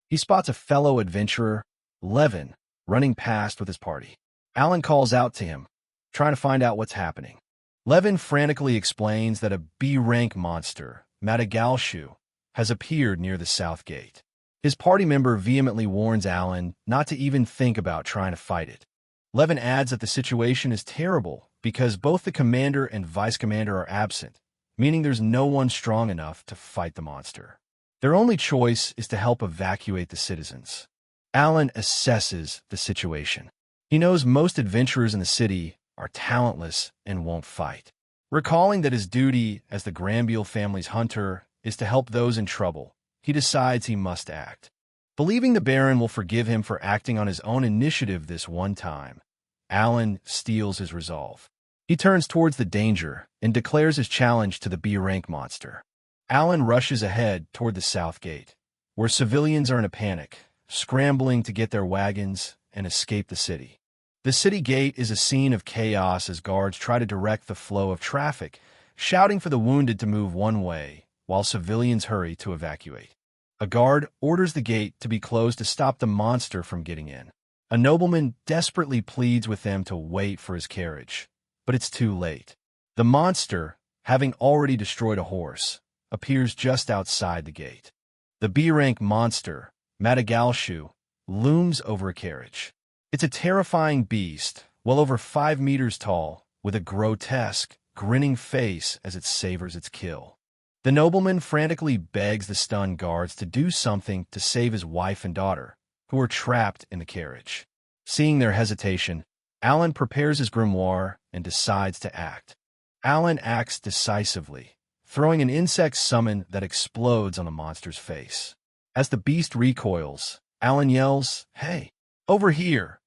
He spots a fellow adventurer, Levin, running past with his party. Alan calls out to him, trying to find out what's happening. Levin frantically explains that a B-rank monster, Madagalshu, has appeared near the south gate. His party member vehemently warns Alan not to even think about trying to fight it. Levin adds that the situation is terrible because both the commander and vice commander are absent, meaning there's no one strong enough to fight the monster. Their only choice is to help evacuate the citizens. Alan assesses the situation. He knows most adventurers in the city are talentless and won't fight. Recalling that his duty as the Granville family's hunter is to help those in trouble, he decides he must act. Believing the Baron will forgive him for acting on his own initiative this one time, Alan steels his resolve. He turns towards the danger and declares his challenge to the B-rank monster. Alan rushes ahead toward the south gate, where civilians are in a panic, scrambling to get their wagons and escape the city. The city gate is a scene of chaos as guards try to direct the flow of traffic, shouting for the wounded to move one way, while civilians hurry to evacuate. A guard orders the gate to be closed to stop the monster from getting in. A nobleman desperately pleads with them to wait for his carriage, but it's too late. The monster, having already destroyed a horse, appears just outside the gate. The B-rank monster, Madagalshu, looms over a carriage. It's a terrifying beast, well over 5 meters tall, with a grotesque, grinning face as it savors its kill. The nobleman frantically begs the stunned guards to do something to save his wife and daughter, who are trapped in the carriage. Seeing their hesitation, Alan prepares his grimoire and decides to act. Alan acts decisively, throwing an insect summon that explodes on the monster's face. As the beast recoils, Alan yells, "Hey, over here!"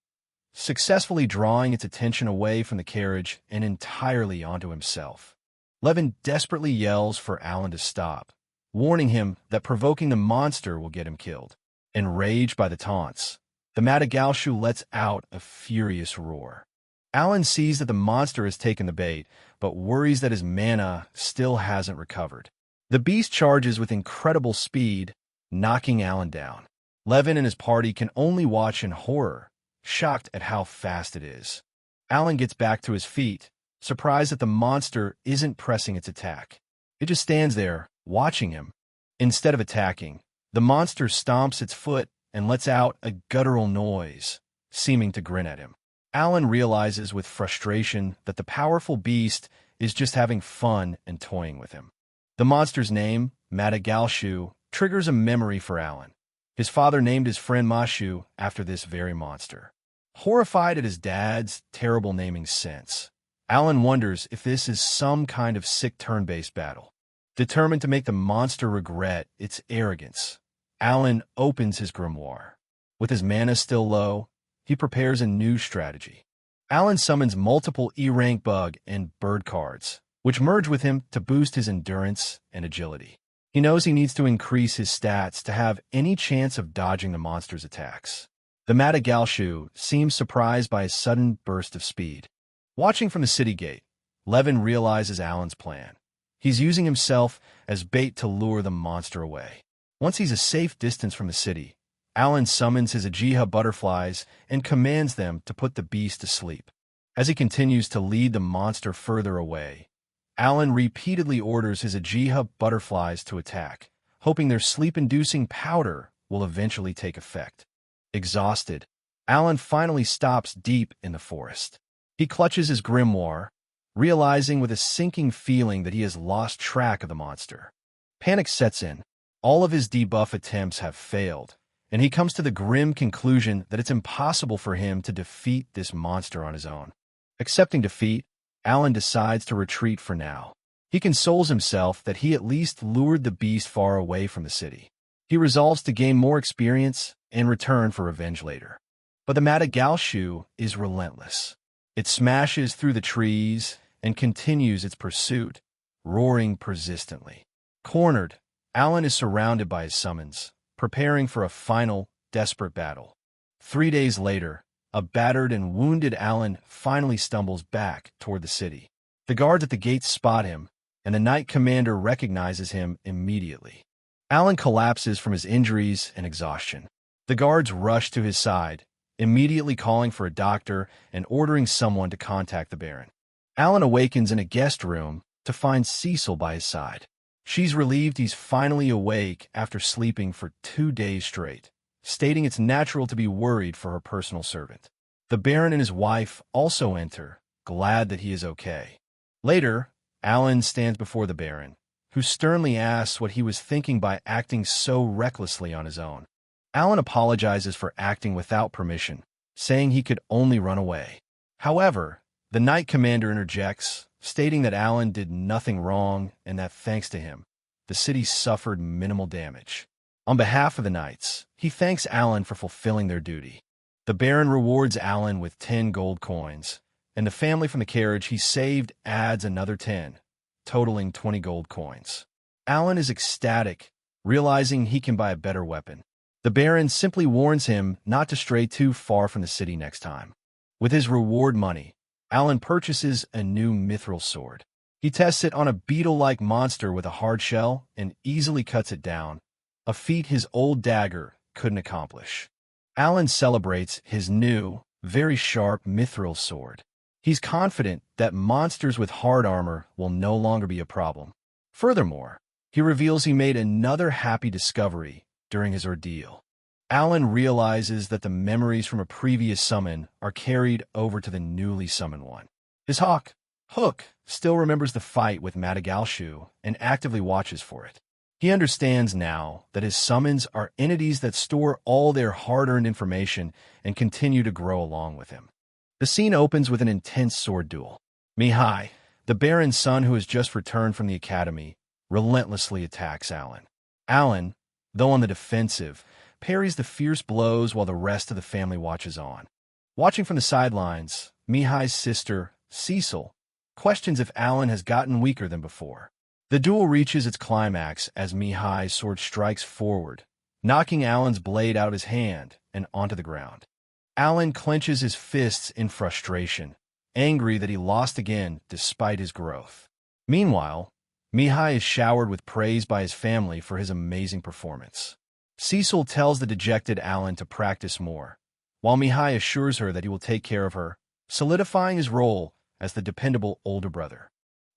successfully drawing its attention away from the carriage and entirely onto himself. Levin desperately yells for Alan to stop, warning him that provoking the monster will get him killed. Enraged by the taunts, the Madagalshu lets out a furious roar. Alan sees that the monster has taken the bait, but worries that his mana still hasn't recovered. The beast charges with incredible speed, knocking Alan down. Levin and his party can only watch in horror, shocked at how fast it is. Alan gets back to his feet, surprised that the monster isn't pressing its attack. It just stands there, watching him. Instead of attacking, the monster stomps its foot and lets out a guttural noise, seeming to grin at him. Alan realizes with frustration that the powerful beast is just having fun and toying with him. The monster's name, Madagalshu, triggers a memory for Alan. His father named his friend Mashu after this very monster. Horrified at his dad's terrible naming sense, Alan wonders if this is some kind of sick turn-based battle. Determined to make the monster regret its arrogance, Alan opens his grimoire. With his mana still low, he prepares a new strategy. Alan summons multiple E-rank bug and bird cards, which merge with him to boost his endurance and agility. He knows he needs to increase his stats to have any chance of dodging the monster's attacks. The Madagalshu seems surprised by his sudden burst of speed. Watching from the city gate, Levin realizes Alan's plan. He's using himself as bait to lure the monster away. Once he's a safe distance from the city, Alan summons his Ajiha butterflies and commands them to put the beast to sleep. As he continues to lead the monster further away, Alan repeatedly orders his Ajiha butterflies to attack, hoping their sleep-inducing powder will eventually take effect. Exhausted, Alan finally stops deep in the forest. He clutches his grimoire, realizing with a sinking feeling that he has lost track of the monster. Panic sets in. All of his debuff attempts have failed, and he comes to the grim conclusion that it's impossible for him to defeat this monster on his own. Accepting defeat, Alan decides to retreat for now. He consoles himself that he at least lured the beast far away from the city. He resolves to gain more experience and return for revenge later. But the Madagalshu is relentless. It smashes through the trees and continues its pursuit, roaring persistently. Cornered, Alan is surrounded by his summons, preparing for a final, desperate battle. 3 days later, a battered and wounded Alan finally stumbles back toward the city. The guards at the gates spot him, and the Knight Commander recognizes him immediately. Alan collapses from his injuries and exhaustion. The guards rush to his side, immediately calling for a doctor and ordering someone to contact the Baron. Alan awakens in a guest room to find Cecil by his side. She's relieved he's finally awake after sleeping for 2 days straight, stating it's natural to be worried for her personal servant. The Baron and his wife also enter, glad that he is okay. Later, Alan stands before the Baron, who sternly asks what he was thinking by acting so recklessly on his own. Alan apologizes for acting without permission, saying he could only run away. However, the Knight Commander interjects, stating that Alan did nothing wrong and that thanks to him, the city suffered minimal damage. On behalf of the Knights, he thanks Alan for fulfilling their duty. The Baron rewards Alan with 10 gold coins, and the family from the carriage he saved adds another 10, totaling 20 gold coins. Alan is ecstatic, realizing he can buy a better weapon. The Baron simply warns him not to stray too far from the city next time. With his reward money, Alan purchases a new mithril sword. He tests it on a beetle-like monster with a hard shell and easily cuts it down, a feat his old dagger couldn't accomplish. Alan celebrates his new, very sharp mithril sword. He's confident that monsters with hard armor will no longer be a problem. Furthermore, he reveals he made another happy discovery during his ordeal. Alan realizes that the memories from a previous summon are carried over to the newly summoned one. His hawk, Hook, still remembers the fight with Madagalshu and actively watches for it. He understands now that his summons are entities that store all their hard-earned information and continue to grow along with him. The scene opens with an intense sword duel. Mihai, the Baron's son who has just returned from the academy, relentlessly attacks Alan. Alan, though on the defensive, parries the fierce blows while the rest of the family watches on. Watching from the sidelines, Mihai's sister, Cecil, questions if Alan has gotten weaker than before. The duel reaches its climax as Mihai's sword strikes forward, knocking Alan's blade out of his hand and onto the ground. Alan clenches his fists in frustration, angry that he lost again despite his growth. Meanwhile, Mihai is showered with praise by his family for his amazing performance. Cecil tells the dejected Alan to practice more, while Mihai assures her that he will take care of her, solidifying his role as the dependable older brother.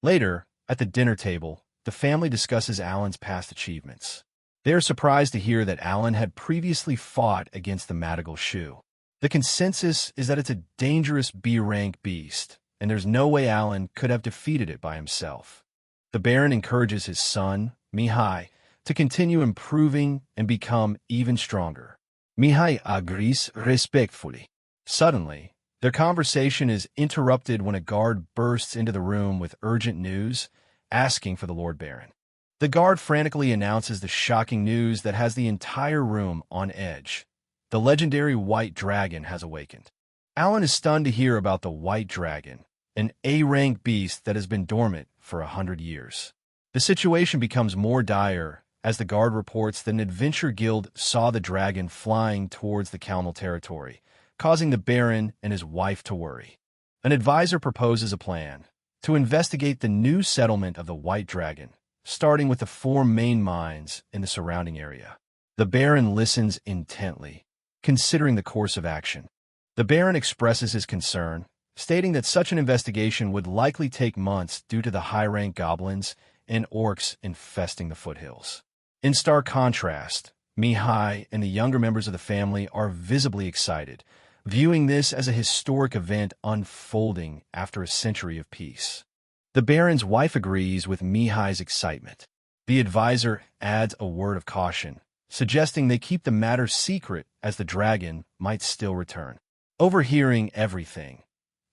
Later, at the dinner table, the family discusses Alan's past achievements. They are surprised to hear that Alan had previously fought against the Madagalshu. The consensus is that it's a dangerous B-rank beast, and there's no way Alan could have defeated it by himself. The Baron encourages his son, Mihai, to continue improving and become even stronger. Mihai agrees respectfully. Suddenly, their conversation is interrupted when a guard bursts into the room with urgent news, asking for the Lord Baron. The guard frantically announces the shocking news that has the entire room on edge. The legendary White Dragon has awakened. Alan is stunned to hear about the White Dragon, an A-rank beast that has been dormant for 100 years. The situation becomes more dire as the guard reports that an adventure guild saw the dragon flying towards the Kalnal territory, causing the Baron and his wife to worry. An advisor proposes a plan to investigate the new settlement of the White Dragon, starting with the 4 main mines in the surrounding area. The Baron listens intently, considering the course of action. The Baron expresses his concern, stating that such an investigation would likely take months due to the high-rank goblins and orcs infesting the foothills. In stark contrast, Mihai and the younger members of the family are visibly excited, viewing this as a historic event unfolding after a century of peace. The Baron's wife agrees with Mihai's excitement. The advisor adds a word of caution, suggesting they keep the matter secret as the dragon might still return. Overhearing everything,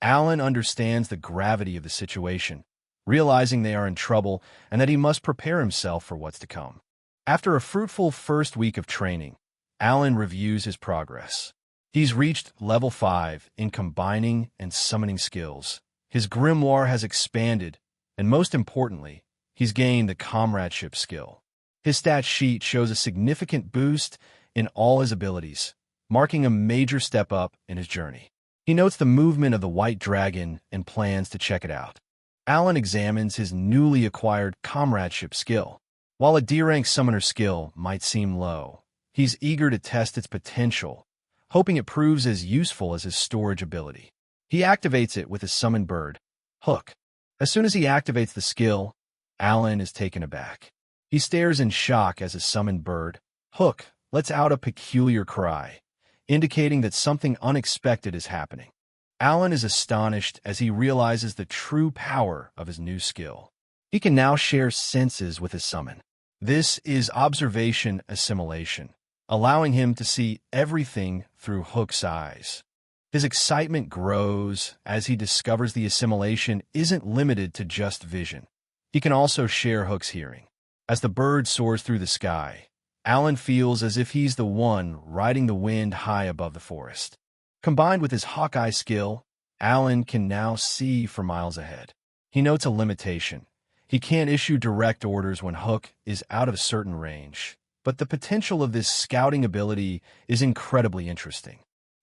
Alan understands the gravity of the situation, realizing they are in trouble and that he must prepare himself for what's to come. After a fruitful first week of training, Alan reviews his progress. He's reached level 5 in combining and summoning skills. His grimoire has expanded, and most importantly, he's gained the comradeship skill. His stat sheet shows a significant boost in all his abilities, marking a major step up in his journey. He notes the movement of the White Dragon and plans to check it out. Alan examines his newly acquired comradeship skill. While a D-rank summoner skill might seem low, he's eager to test its potential, hoping it proves as useful as his storage ability. He activates it with his summoned bird, Hook. As soon as he activates the skill, Alan is taken aback. He stares in shock as his summoned bird, Hook, lets out a peculiar cry, indicating that something unexpected is happening. Alan is astonished as he realizes the true power of his new skill. He can now share senses with his summon. This is observation assimilation, allowing him to see everything through Hook's eyes. His excitement grows as he discovers the assimilation isn't limited to just vision. He can also share Hook's hearing. As the bird soars through the sky, Alan feels as if he's the one riding the wind high above the forest. Combined with his Hawkeye skill, Alan can now see for miles ahead. He notes a limitation. He can't issue direct orders when Hook is out of a certain range, but the potential of this scouting ability is incredibly interesting.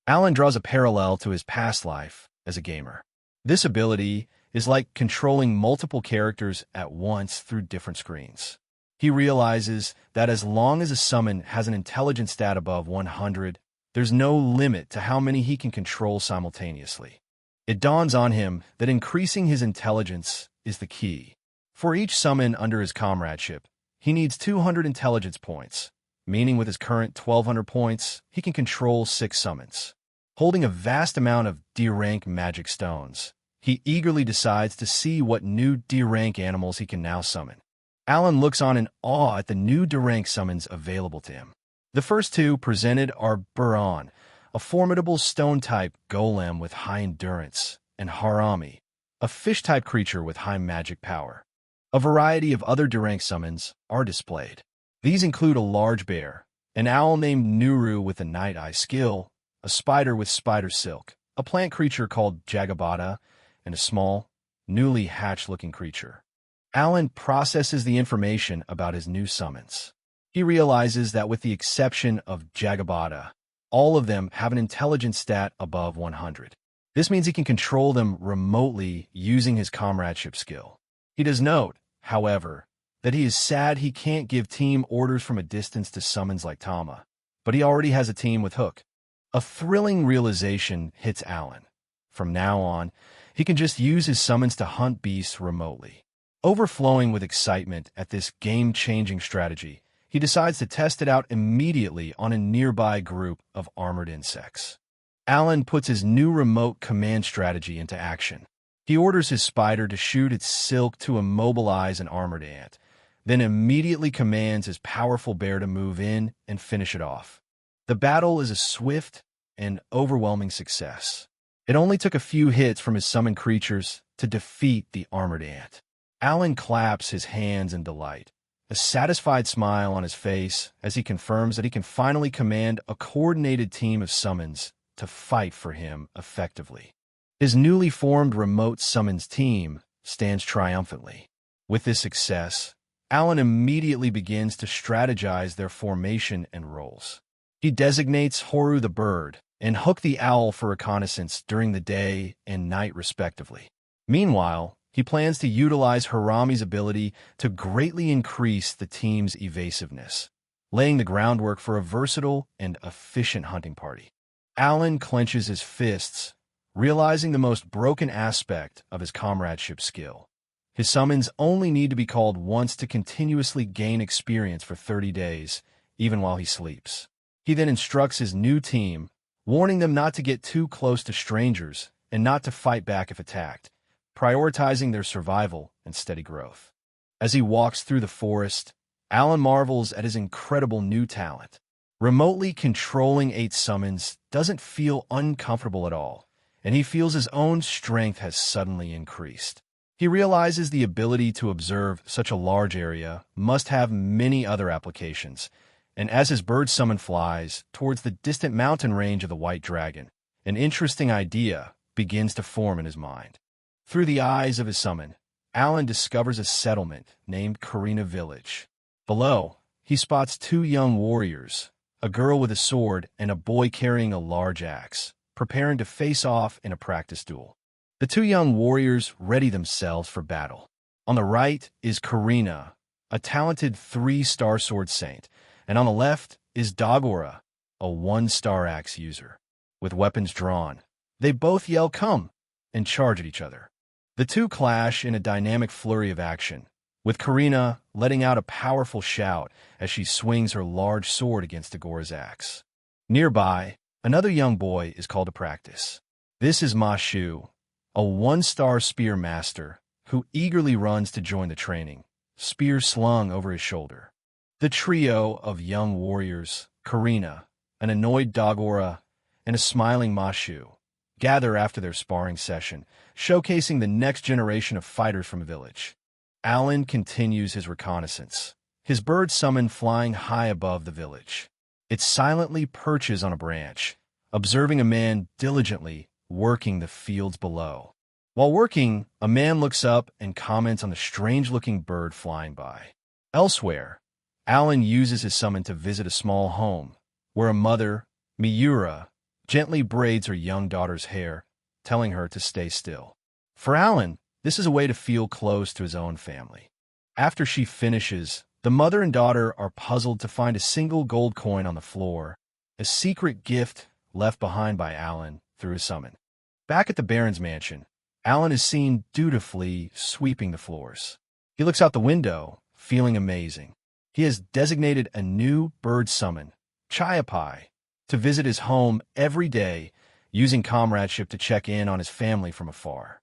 Alan draws a parallel to his past life as a gamer. This ability is like controlling multiple characters at once through different screens. He realizes that as long as a summon has an intelligence stat above 100, there's no limit to how many he can control simultaneously. It dawns on him that increasing his intelligence is the key. For each summon under his comradeship, he needs 200 intelligence points, meaning with his current 1,200 points, he can control 6 summons. Holding a vast amount of D-rank magic stones, he eagerly decides to see what new D-rank animals he can now summon. Alan looks on in awe at the new D-rank summons available to him. The first 2 presented are Buran, a formidable stone-type golem with high endurance, and Harami, a fish-type creature with high magic power. A variety of other D-rank summons are displayed. These include a large bear, an owl named Nuru with a night eye skill, a spider with spider silk, a plant creature called Jagabata, and a small, newly hatched-looking creature. Alan processes the information about his new summons. He realizes that with the exception of Jagabata, all of them have an intelligence stat above 100. This means he can control them remotely using his comradeship skill. He does note, however, that he is sad he can't give team orders from a distance to summons like Tama, but he already has a team with Hook. A thrilling realization hits Alan. From now on, he can just use his summons to hunt beasts remotely. Overflowing with excitement at this game-changing strategy, he decides to test it out immediately on a nearby group of armored insects. Alan puts his new remote command strategy into action. He orders his spider to shoot its silk to immobilize an armored ant, then immediately commands his powerful bear to move in and finish it off. The battle is a swift and overwhelming success. It only took a few hits from his summoned creatures to defeat the armored ant. Alan claps his hands in delight, a satisfied smile on his face as he confirms that he can finally command a coordinated team of summons to fight for him effectively. His newly formed remote summons team stands triumphantly. With this success, Alan immediately begins to strategize their formation and roles. He designates Horu the bird and Hook the owl for reconnaissance during the day and night respectively. Meanwhile, he plans to utilize Harami's ability to greatly increase the team's evasiveness, laying the groundwork for a versatile and efficient hunting party. Alan clenches his fists, realizing the most broken aspect of his comradeship skill. His summons only need to be called once to continuously gain experience for 30 days, even while he sleeps. He then instructs his new team, warning them not to get too close to strangers and not to fight back if attacked, prioritizing their survival and steady growth. As he walks through the forest, Alan marvels at his incredible new talent. Remotely controlling 8 summons doesn't feel uncomfortable at all, and he feels his own strength has suddenly increased. He realizes the ability to observe such a large area must have many other applications, and as his bird summon flies towards the distant mountain range of the White Dragon, an interesting idea begins to form in his mind. Through the eyes of his summon, Alan discovers a settlement named Karina Village. Below, he spots 2 young warriors, a girl with a sword and a boy carrying a large axe, preparing to face off in a practice duel. The 2 young warriors ready themselves for battle. On the right is Karina, a talented 3-star sword saint, and on the left is Dagora, a 1-star axe user. With weapons drawn, they both yell "Come!" and charge at each other. The 2 clash in a dynamic flurry of action, with Karina letting out a powerful shout as she swings her large sword against Dagora's axe. Nearby, another young boy is called to practice. This is Ma Shu, a 1-star spear master who eagerly runs to join the training, spear slung over his shoulder. The trio of young warriors, Karina, an annoyed Dagora, and a smiling Ma Shu, gather after their sparring session, showcasing the next generation of fighters from the village. Alan continues his reconnaissance, his bird summon flying high above the village. It silently perches on a branch, observing a man diligently working the fields below. While working, a man looks up and comments on the strange-looking bird flying by. Elsewhere, Alan uses his summon to visit a small home, where a mother, Miura, gently braids her young daughter's hair, telling her to stay still. For Alan, This is a way to feel close to his own family. After she finishes, the mother and daughter are puzzled to find a single gold coin on the floor, a secret gift left behind by Alan through his summon. Back at the Baron's mansion, Alan is seen dutifully sweeping the floors. He looks out the window, feeling amazing. He has designated a new bird summon, Chiapai, to visit his home every day, using comradeship to check in on his family from afar.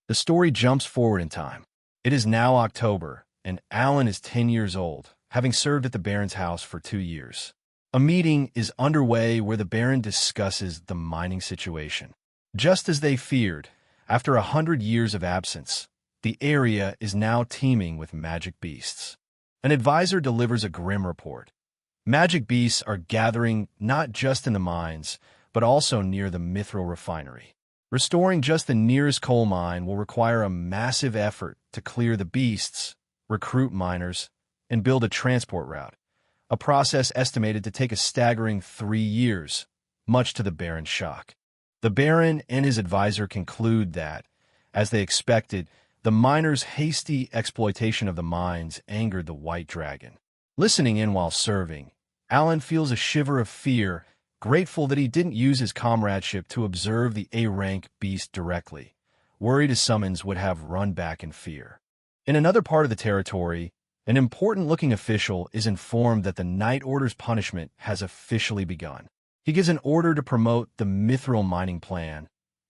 The story jumps forward in time. It is now October, and Alan is 10 years old, having served at the Baron's house for 2 years. A meeting is underway where the Baron discusses the mining situation. Just as they feared, after 100 years of absence, the area is now teeming with magic beasts. An advisor delivers a grim report. Magic beasts are gathering not just in the mines, but also near the mithril refinery. Restoring just the nearest coal mine will require a massive effort to clear the beasts, recruit miners, and build a transport route, a process estimated to take a staggering 3 years, much to the Baron's shock. The Baron and his advisor conclude that, as they expected, the miners' hasty exploitation of the mines angered the White Dragon. Listening in while serving, Alan feels a shiver of fear, grateful that he didn't use his comradeship to observe the A-rank beast directly, worried his summons would have run back in fear. In another part of the territory, an important-looking official is informed that the Night Order's punishment has officially begun. He gives an order to promote the mithril mining plan,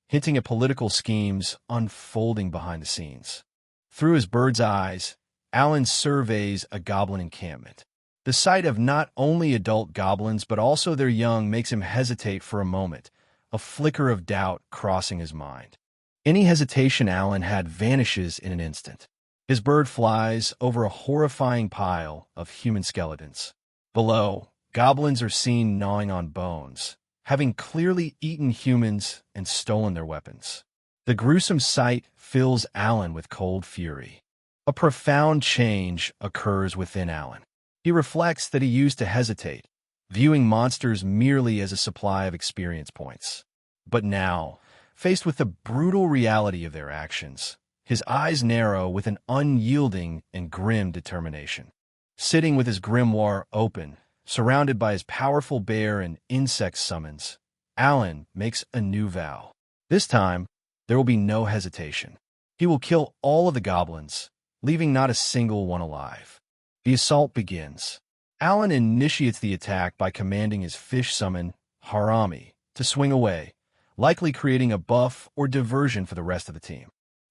hinting at political schemes unfolding behind the scenes. Through his bird's eyes, Alan surveys a goblin encampment. The sight of not only adult goblins but also their young makes him hesitate for a moment, a flicker of doubt crossing his mind. Any hesitation Alan had vanishes in an instant. His bird flies over a horrifying pile of human skeletons. Below, goblins are seen gnawing on bones, having clearly eaten humans and stolen their weapons. The gruesome sight fills Alan with cold fury. A profound change occurs within Alan. He reflects that he used to hesitate, viewing monsters merely as a supply of experience points. But now, faced with the brutal reality of their actions, his eyes narrow with an unyielding and grim determination. Sitting with his grimoire open, surrounded by his powerful bear and insect summons, Alan makes a new vow. This time, there will be no hesitation. He will kill all of the goblins, leaving not a single one alive. The assault begins. Alan initiates the attack by commanding his fish summon, Harami, to swing away, likely creating a buff or diversion for the rest of the team.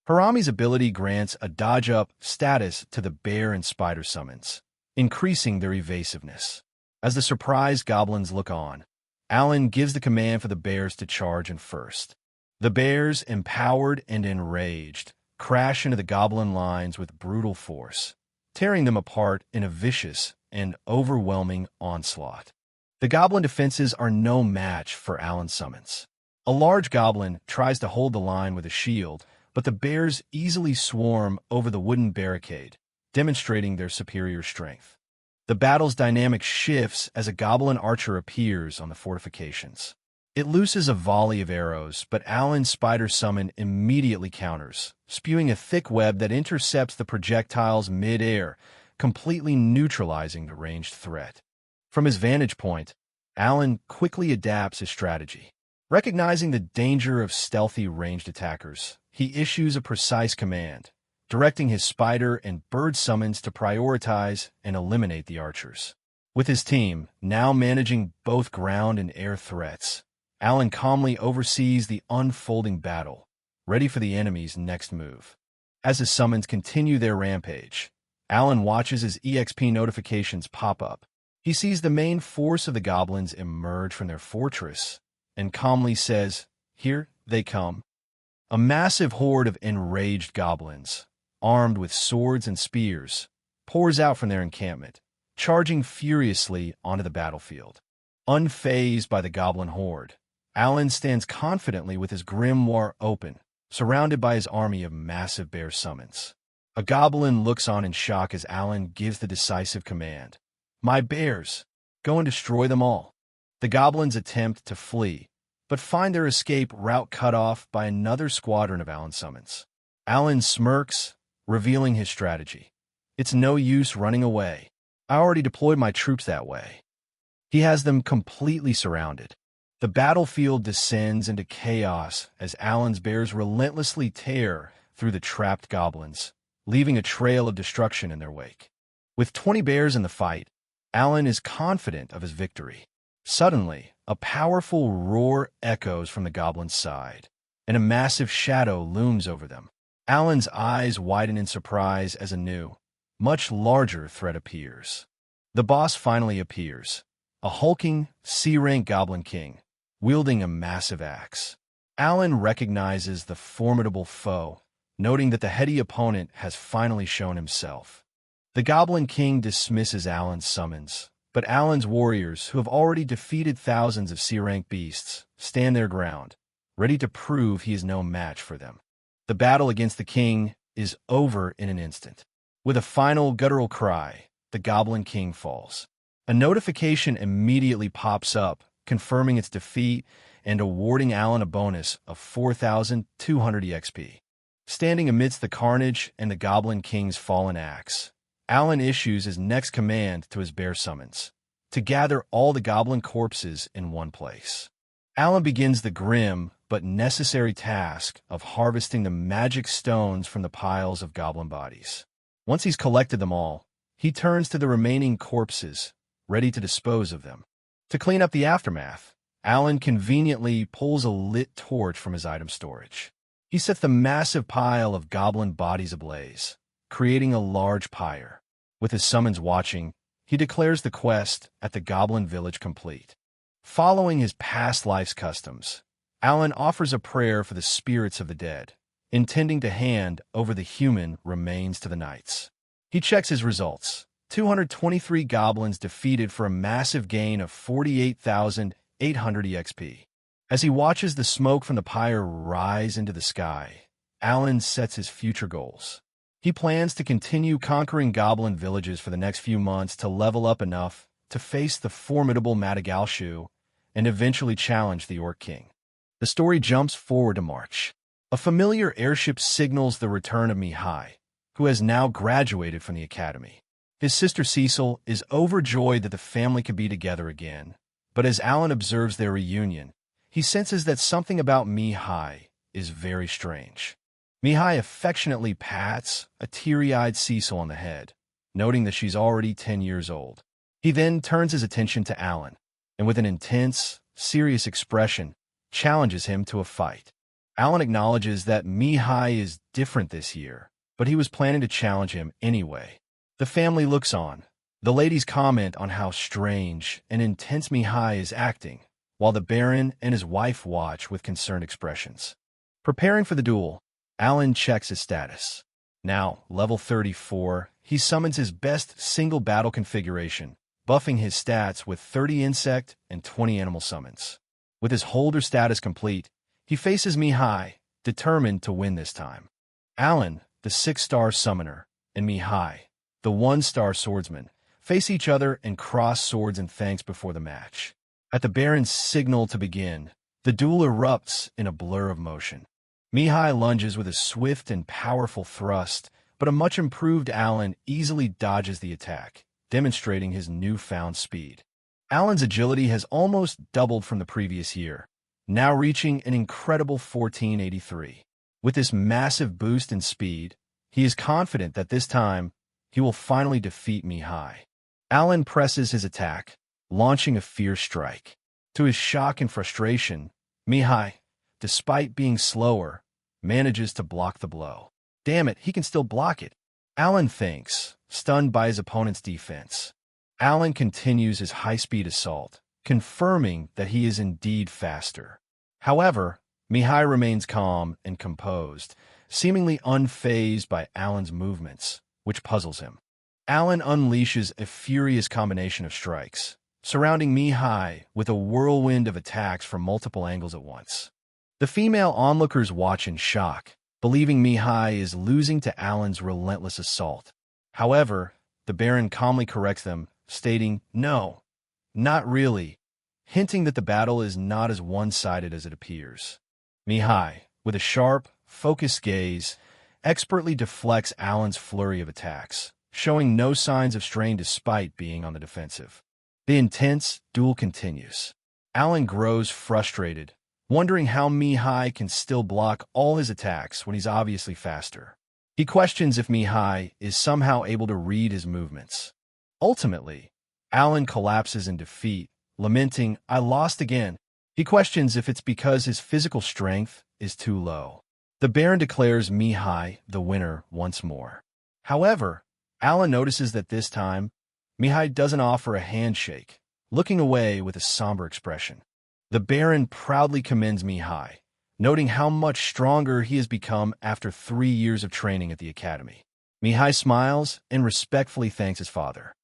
Harami's ability grants a dodge-up status to the bear and spider summons, increasing their evasiveness. As the surprised goblins look on, Alan gives the command for the bears to charge in first. The bears, empowered and enraged, crash into the goblin lines with brutal force, tearing them apart in a vicious and overwhelming onslaught. The goblin defenses are no match for Alan's summons. A large goblin tries to hold the line with a shield, but the bears easily swarm over the wooden barricade, demonstrating their superior strength. The battle's dynamic shifts as a goblin archer appears on the fortifications. It looses a volley of arrows, but Alan's spider summon immediately counters, spewing a thick web that intercepts the projectiles mid-air, completely neutralizing the ranged threat. From his vantage point, Alan quickly adapts his strategy. Recognizing the danger of stealthy ranged attackers, he issues a precise command, directing his spider and bird summons to prioritize and eliminate the archers. With his team now managing both ground and air threats, Alan calmly oversees the unfolding battle, ready for the enemy's next move. As his summons continue their rampage, Alan watches his EXP notifications pop up. He sees the main force of the goblins emerge from their fortress and calmly says, "Here they come." A massive horde of enraged goblins, armed with swords and spears, pours out from their encampment, charging furiously onto the battlefield. Unfazed by the goblin horde, Alan stands confidently with his grimoire open, surrounded by his army of massive bear summons. A goblin looks on in shock as Alan gives the decisive command, "My bears, go and destroy them all." The goblins attempt to flee, but find their escape route cut off by another squadron of Alan summons. Alan smirks, revealing his strategy. It's no use running away. I already deployed my troops that way. He has them completely surrounded. The battlefield descends into chaos as Alan's bears relentlessly tear through the trapped goblins, leaving a trail of destruction in their wake. With 20 bears in the fight, Alan is confident of his victory. Suddenly, a powerful roar echoes from the goblins' side, and a massive shadow looms over them. Alan's eyes widen in surprise as a new, much larger threat appears. The boss finally appears, a hulking, C-rank goblin king, wielding a massive axe. Alan recognizes the formidable foe, noting that the heady opponent has finally shown himself. The goblin king dismisses Alan's summons, but Alan's warriors, who have already defeated thousands of C-rank beasts, stand their ground, ready to prove he is no match for them. The battle against the king is over in an instant. With a final guttural cry, the goblin king falls. A notification immediately pops up, confirming its defeat and awarding Alan a bonus of 4,200 EXP. Standing amidst the carnage and the goblin king's fallen axe, Alan issues his next command to his bear summons, to gather all the goblin corpses in one place. Alan begins the grim but necessary task of harvesting the magic stones from the piles of goblin bodies. Once he's collected them all, he turns to the remaining corpses, ready to dispose of them. To clean up the aftermath, Alan conveniently pulls a lit torch from his item storage. He sets the massive pile of goblin bodies ablaze, creating a large pyre. With his summons watching, he declares the quest at the goblin village complete. Following his past life's customs, Alan offers a prayer for the spirits of the dead, intending to hand over the human remains to the knights. He checks his results. 223 goblins defeated for a massive gain of 48,800 EXP. As he watches the smoke from the pyre rise into the sky, Alan sets his future goals. He plans to continue conquering goblin villages for the next few months to level up enough to face the formidable Madagalshu and eventually challenge the Orc King. The story jumps forward to March. A familiar airship signals the return of Mihai, who has now graduated from the academy. His sister Cecil is overjoyed that the family could be together again, but as Alan observes their reunion, he senses that something about Mihai is very strange. Mihai affectionately pats a teary-eyed Cecil on the head, noting that she's already 10 years old. He then turns his attention to Alan, and with an intense, serious expression, challenges him to a fight. Alan acknowledges that Mihai is different this year, but he was planning to challenge him anyway. The family looks on. The ladies comment on how strange and intense Mihai is acting, while the Baron and his wife watch with concerned expressions. Preparing for the duel, Alan checks his status. Now, level 34, he summons his best single battle configuration, buffing his stats with 30 insect and 20 animal summons. With his holder status complete, he faces Mihai, determined to win this time. Alan, the 6-star summoner, and Mihai, the 1-star swordsman, face each other and cross swords and thanks before the match. At the Baron's signal to begin, the duel erupts in a blur of motion. Mihai lunges with a swift and powerful thrust, but a much-improved Alan easily dodges the attack, demonstrating his newfound speed. Alan's agility has almost doubled from the previous year, now reaching an incredible 1483. With this massive boost in speed, he is confident that this time he will finally defeat Mihai. Alan presses his attack, launching a fierce strike. To his shock and frustration, Mihai, despite being slower, manages to block the blow. Damn it, he can still block it. Alan thinks, stunned by his opponent's defense. Alan continues his high-speed assault, confirming that he is indeed faster. However, Mihai remains calm and composed, seemingly unfazed by Alan's movements, which puzzles him. Alan unleashes a furious combination of strikes, surrounding Mihai with a whirlwind of attacks from multiple angles at once. The female onlookers watch in shock, believing Mihai is losing to Alan's relentless assault. However, the Baron calmly corrects them, stating, "No, not really," hinting that the battle is not as one-sided as it appears. Mihai, with a sharp, focused gaze, expertly deflects Alan's flurry of attacks, showing no signs of strain despite being on the defensive. The intense duel continues. Alan grows frustrated, wondering how Mihai can still block all his attacks when he's obviously faster. He questions if Mihai is somehow able to read his movements. Ultimately, Alan collapses in defeat, lamenting, "I lost again." He questions if it's because his physical strength is too low. The Baron declares Mihai the winner once more. However, Alan notices that this time, Mihai doesn't offer a handshake, looking away with a somber expression. The Baron proudly commends Mihai, noting how much stronger he has become after 3 years of training at the academy. Mihai smiles and respectfully thanks his father.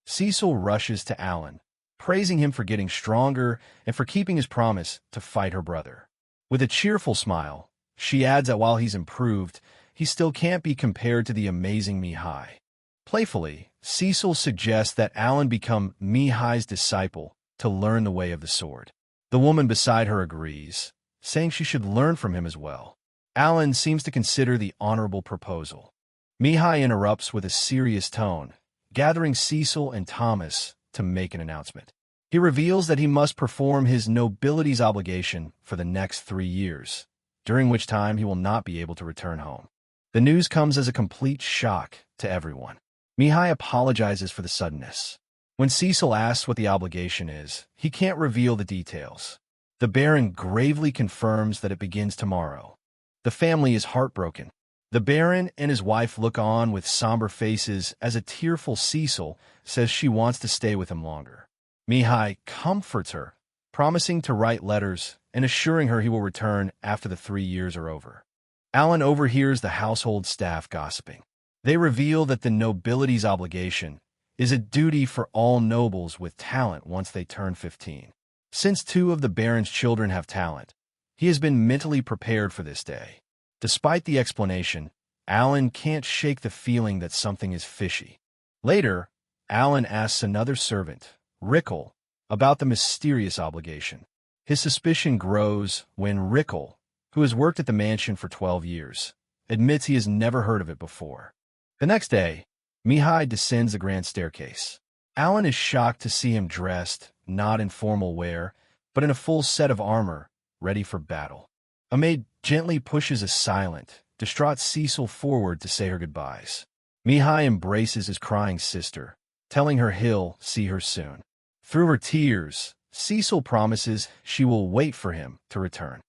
Cecil rushes to Alan, praising him for getting stronger and for keeping his promise to fight her brother. With a cheerful smile, she adds that while he's improved, he still can't be compared to the amazing Mihai. Playfully, Cecil suggests that Alan become Mihai's disciple to learn the way of the sword. The woman beside her agrees, saying she should learn from him as well. Alan seems to consider the honorable proposal. Mihai interrupts with a serious tone, gathering Cecil and Thomas to make an announcement. He reveals that he must perform his nobility's obligation for the next 3 years, during which time he will not be able to return home. The news comes as a complete shock to everyone. Mihai apologizes for the suddenness. When Cecil asks what the obligation is, he can't reveal the details. The Baron gravely confirms that it begins tomorrow. The family is heartbroken. The Baron and his wife look on with somber faces as a tearful Cecil says she wants to stay with him longer. Mihai comforts her, promising to write letters and assuring her he will return after the 3 years are over. Alan overhears the household staff gossiping. They reveal that the nobility's obligation is a duty for all nobles with talent once they turn 15. Since 2 of the Baron's children have talent, he has been mentally prepared for this day. Despite the explanation, Alan can't shake the feeling that something is fishy. Later, Alan asks another servant, Rickle, about the mysterious obligation. His suspicion grows when Rickle, who has worked at the mansion for 12 years, admits he has never heard of it before. The next day, Mihai descends the grand staircase. Alan is shocked to see him dressed, not in formal wear, but in a full set of armor, ready for battle. A maid gently pushes a silent, distraught Cecil forward to say her goodbyes. Mihai embraces his crying sister, telling her he'll see her soon. Through her tears, Cecil promises she will wait for him to return.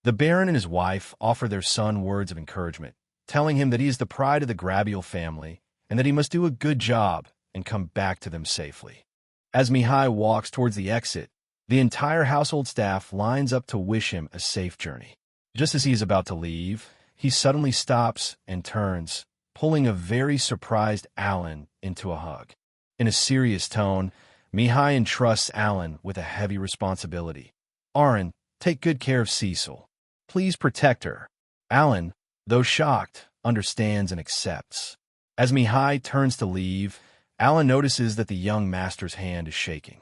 The Baron and his wife offer their son words of encouragement, telling him that he is the pride of the Grabiel family and that he must do a good job and come back to them safely. As Mihai walks towards the exit, the entire household staff lines up to wish him a safe journey. Just as he is about to leave, he suddenly stops and turns, pulling a very surprised Alan into a hug. In a serious tone, Mihai entrusts Alan with a heavy responsibility. "Aran, take good care of Cecil. Please protect her." Alan, though shocked, understands and accepts. As Mihai turns to leave, Alan notices that the young master's hand is shaking.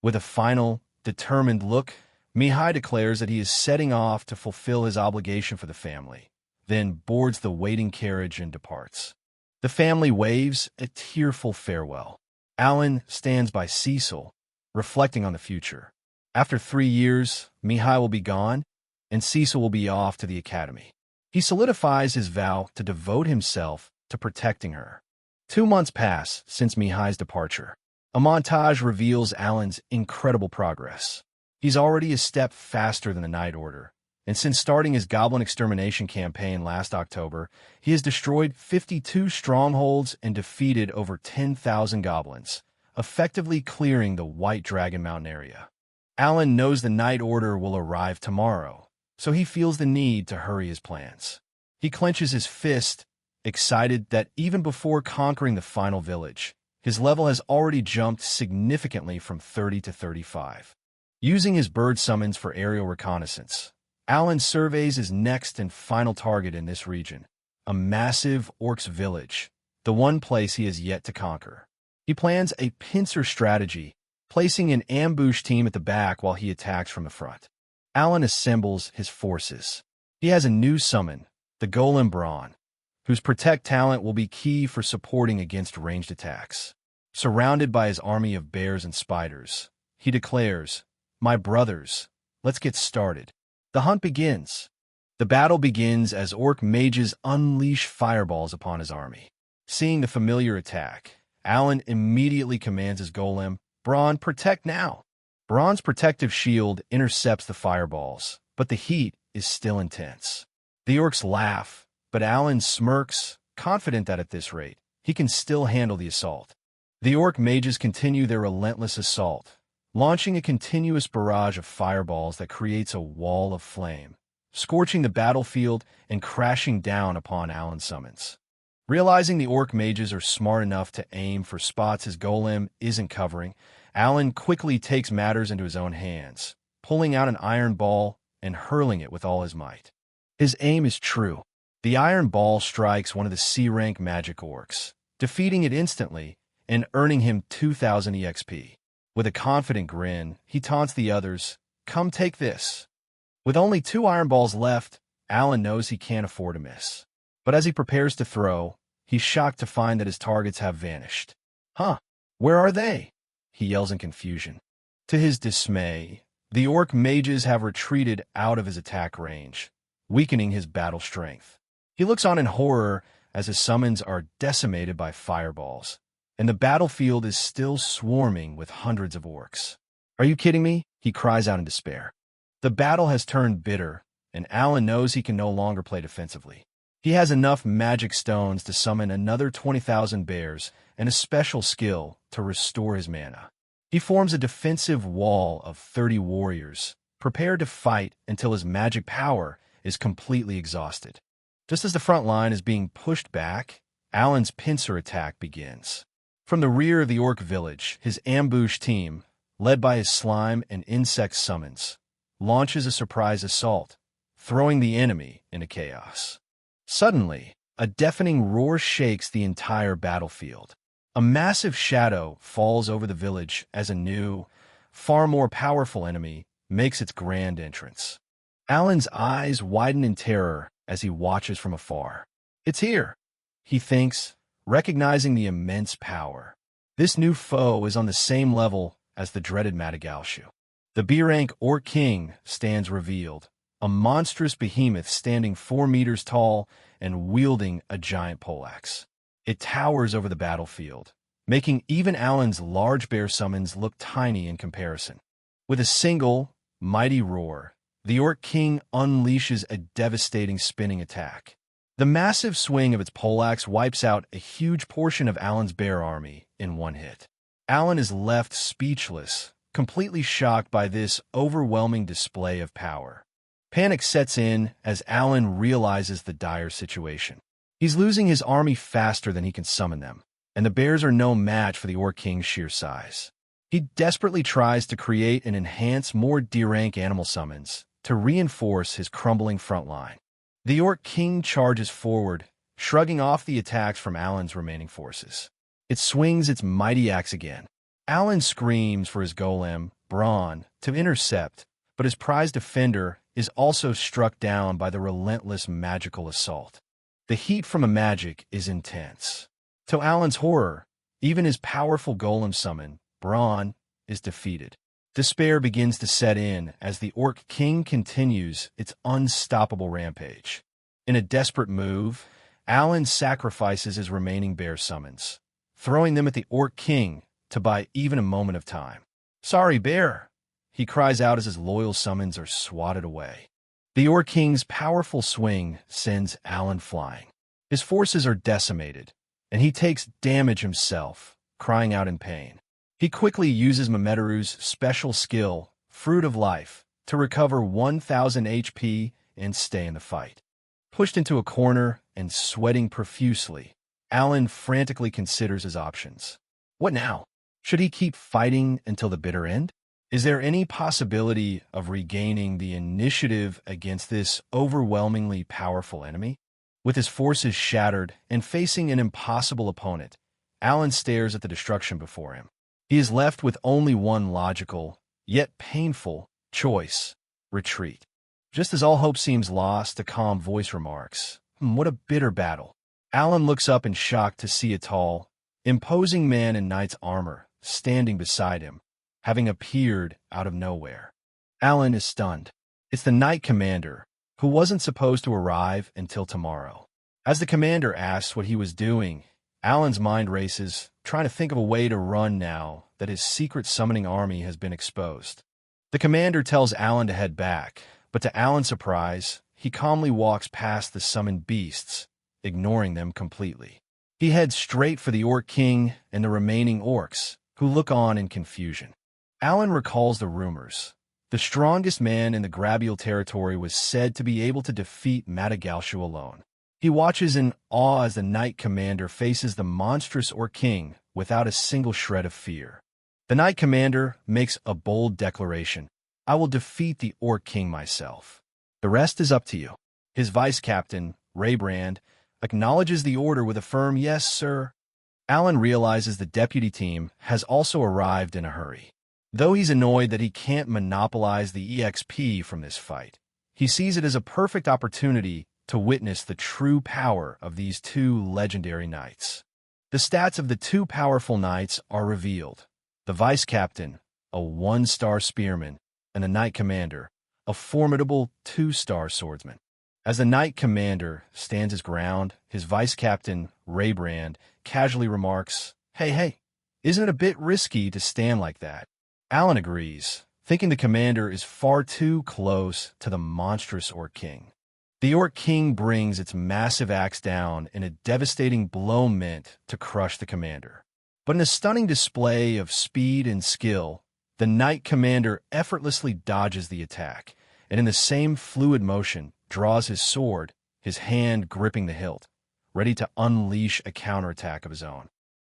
With a final, determined look, Mihai declares that he is setting off to fulfill his obligation for the family, then boards the waiting carriage and departs. The family waves a tearful farewell. Alan stands by Cecil, reflecting on the future. After 3 years, Mihai will be gone, and Cecil will be off to the academy. He solidifies his vow to devote himself to protecting her. 2 months pass since Mihai's departure. A montage reveals Alan's incredible progress. He's already a step faster than the Night Order, and since starting his Goblin Extermination campaign last October, he has destroyed 52 strongholds and defeated over 10,000 goblins, effectively clearing the White Dragon Mountain area. Alan knows the Night Order will arrive tomorrow, so he feels the need to hurry his plans. He clenches his fist, excited that even before conquering the final village, his level has already jumped significantly from 30 to 35. Using his bird summons for aerial reconnaissance, Alan surveys his next and final target in this region, a massive Orcs village, the one place he has yet to conquer. He plans a pincer strategy, placing an ambush team at the back while he attacks from the front. Alan assembles his forces. He has a new summon, the Golem Brawn, whose protect talent will be key for supporting against ranged attacks. Surrounded by his army of bears and spiders, he declares, "My brothers, let's get started." The hunt begins. The battle begins as orc mages unleash fireballs upon his army. Seeing the familiar attack, Alan immediately commands his golem, "Brawn, protect now." Brawn's protective shield intercepts the fireballs, but the heat is still intense. The orcs laugh, but Alan smirks, confident that at this rate, he can still handle the assault. The orc mages continue their relentless assault, launching a continuous barrage of fireballs that creates a wall of flame, scorching the battlefield and crashing down upon Alan's summons. Realizing the orc mages are smart enough to aim for spots his golem isn't covering, Alan quickly takes matters into his own hands, pulling out an iron ball and hurling it with all his might. His aim is true. The iron ball strikes one of the C-rank magic orcs, defeating it instantly and earning him 2,000 EXP. With a confident grin, he taunts the others, "Come take this." With only 2 iron balls left, Alan knows he can't afford to miss. But as he prepares to throw, he's shocked to find that his targets have vanished. "Huh, where are they?" he yells in confusion. To his dismay, the orc mages have retreated out of his attack range, weakening his battle strength. He looks on in horror as his summons are decimated by fireballs, and the battlefield is still swarming with hundreds of orcs. "Are you kidding me?" he cries out in despair. The battle has turned bitter, and Alan knows he can no longer play defensively. He has enough magic stones to summon another 20,000 bears and a special skill to restore his mana. He forms a defensive wall of 30 warriors, prepared to fight until his magic power is completely exhausted. Just as the front line is being pushed back, Alan's pincer attack begins. From the rear of the orc village, his ambush team, led by his slime and insect summons, launches a surprise assault, throwing the enemy into chaos. Suddenly, a deafening roar shakes the entire battlefield. A massive shadow falls over the village as a new, far more powerful enemy makes its grand entrance. Alan's eyes widen in terror as he watches from afar. "It's here," he thinks, recognizing the immense power. This new foe is on the same level as the dreaded Madagashu. The B-rank Orc King stands revealed, a monstrous behemoth standing 4 meters tall and wielding a giant poleaxe. It towers over the battlefield, making even Alan's large bear summons look tiny in comparison. With a single, mighty roar, the Orc King unleashes a devastating spinning attack. The massive swing of its poleaxe wipes out a huge portion of Alan's bear army in one hit. Alan is left speechless, completely shocked by this overwhelming display of power. Panic sets in as Alan realizes the dire situation. He's losing his army faster than he can summon them, and the bears are no match for the Orc King's sheer size. He desperately tries to create and enhance more D-rank animal summons to reinforce his crumbling front line. The Orc King charges forward, shrugging off the attacks from Alan's remaining forces. It swings its mighty axe again. Alan screams for his golem, Brawn, to intercept, but his prized defender is also struck down by the relentless magical assault. The heat from a magic is intense. To Alan's horror, even his powerful golem summon, Brawn, is defeated. Despair begins to set in as the Orc King continues its unstoppable rampage. In a desperate move, Alan sacrifices his remaining bear summons, throwing them at the Orc King to buy even a moment of time. "Sorry, bear," he cries out as his loyal summons are swatted away. The Orc King's powerful swing sends Alan flying. His forces are decimated, and he takes damage himself, crying out in pain. He quickly uses Mameteru's special skill, Fruit of Life, to recover 1,000 HP and stay in the fight. Pushed into a corner and sweating profusely, Alan frantically considers his options. What now? Should he keep fighting until the bitter end? Is there any possibility of regaining the initiative against this overwhelmingly powerful enemy? With his forces shattered and facing an impossible opponent, Alan stares at the destruction before him. He is left with only one logical, yet painful, choice: retreat. Just as all hope seems lost, a calm voice remarks, What a bitter battle. Alan looks up in shock to see a tall, imposing man in knight's armor standing beside him, having appeared out of nowhere. Alan is stunned. It's the knight commander, who wasn't supposed to arrive until tomorrow. As the commander asks what he was doing, Alan's mind races, trying to think of a way to run now that his secret summoning army has been exposed. The commander tells Alan to head back, but to Alan's surprise, he calmly walks past the summoned beasts, ignoring them completely. He heads straight for the Orc King and the remaining orcs, who look on in confusion. Alan recalls the rumors. The strongest man in the Grabial territory was said to be able to defeat Madagashu alone. He watches in awe as the Knight Commander faces the monstrous Orc King without a single shred of fear. The Knight Commander makes a bold declaration. I will defeat the Orc King myself. The rest is up to you. His vice captain, Raybrand, acknowledges the order with a firm yes, sir. Alan realizes the deputy team has also arrived in a hurry. Though he's annoyed that he can't monopolize the EXP from this fight, he sees it as a perfect opportunity to witness the true power of these two legendary knights. The stats of the two powerful knights are revealed. The vice captain, a 1-star spearman, and the knight commander, a formidable 2-star swordsman. As the knight commander stands his ground, his vice captain, Raybrand, casually remarks, Hey, isn't it a bit risky to stand like that? Alan agrees, thinking the commander is far too close to the monstrous Orc King. The Orc King brings its massive axe down in a devastating blow meant to crush the commander. But in a stunning display of speed and skill, the Knight Commander effortlessly dodges the attack, and in the same fluid motion draws his sword, his hand gripping the hilt, ready to unleash a counterattack of his own.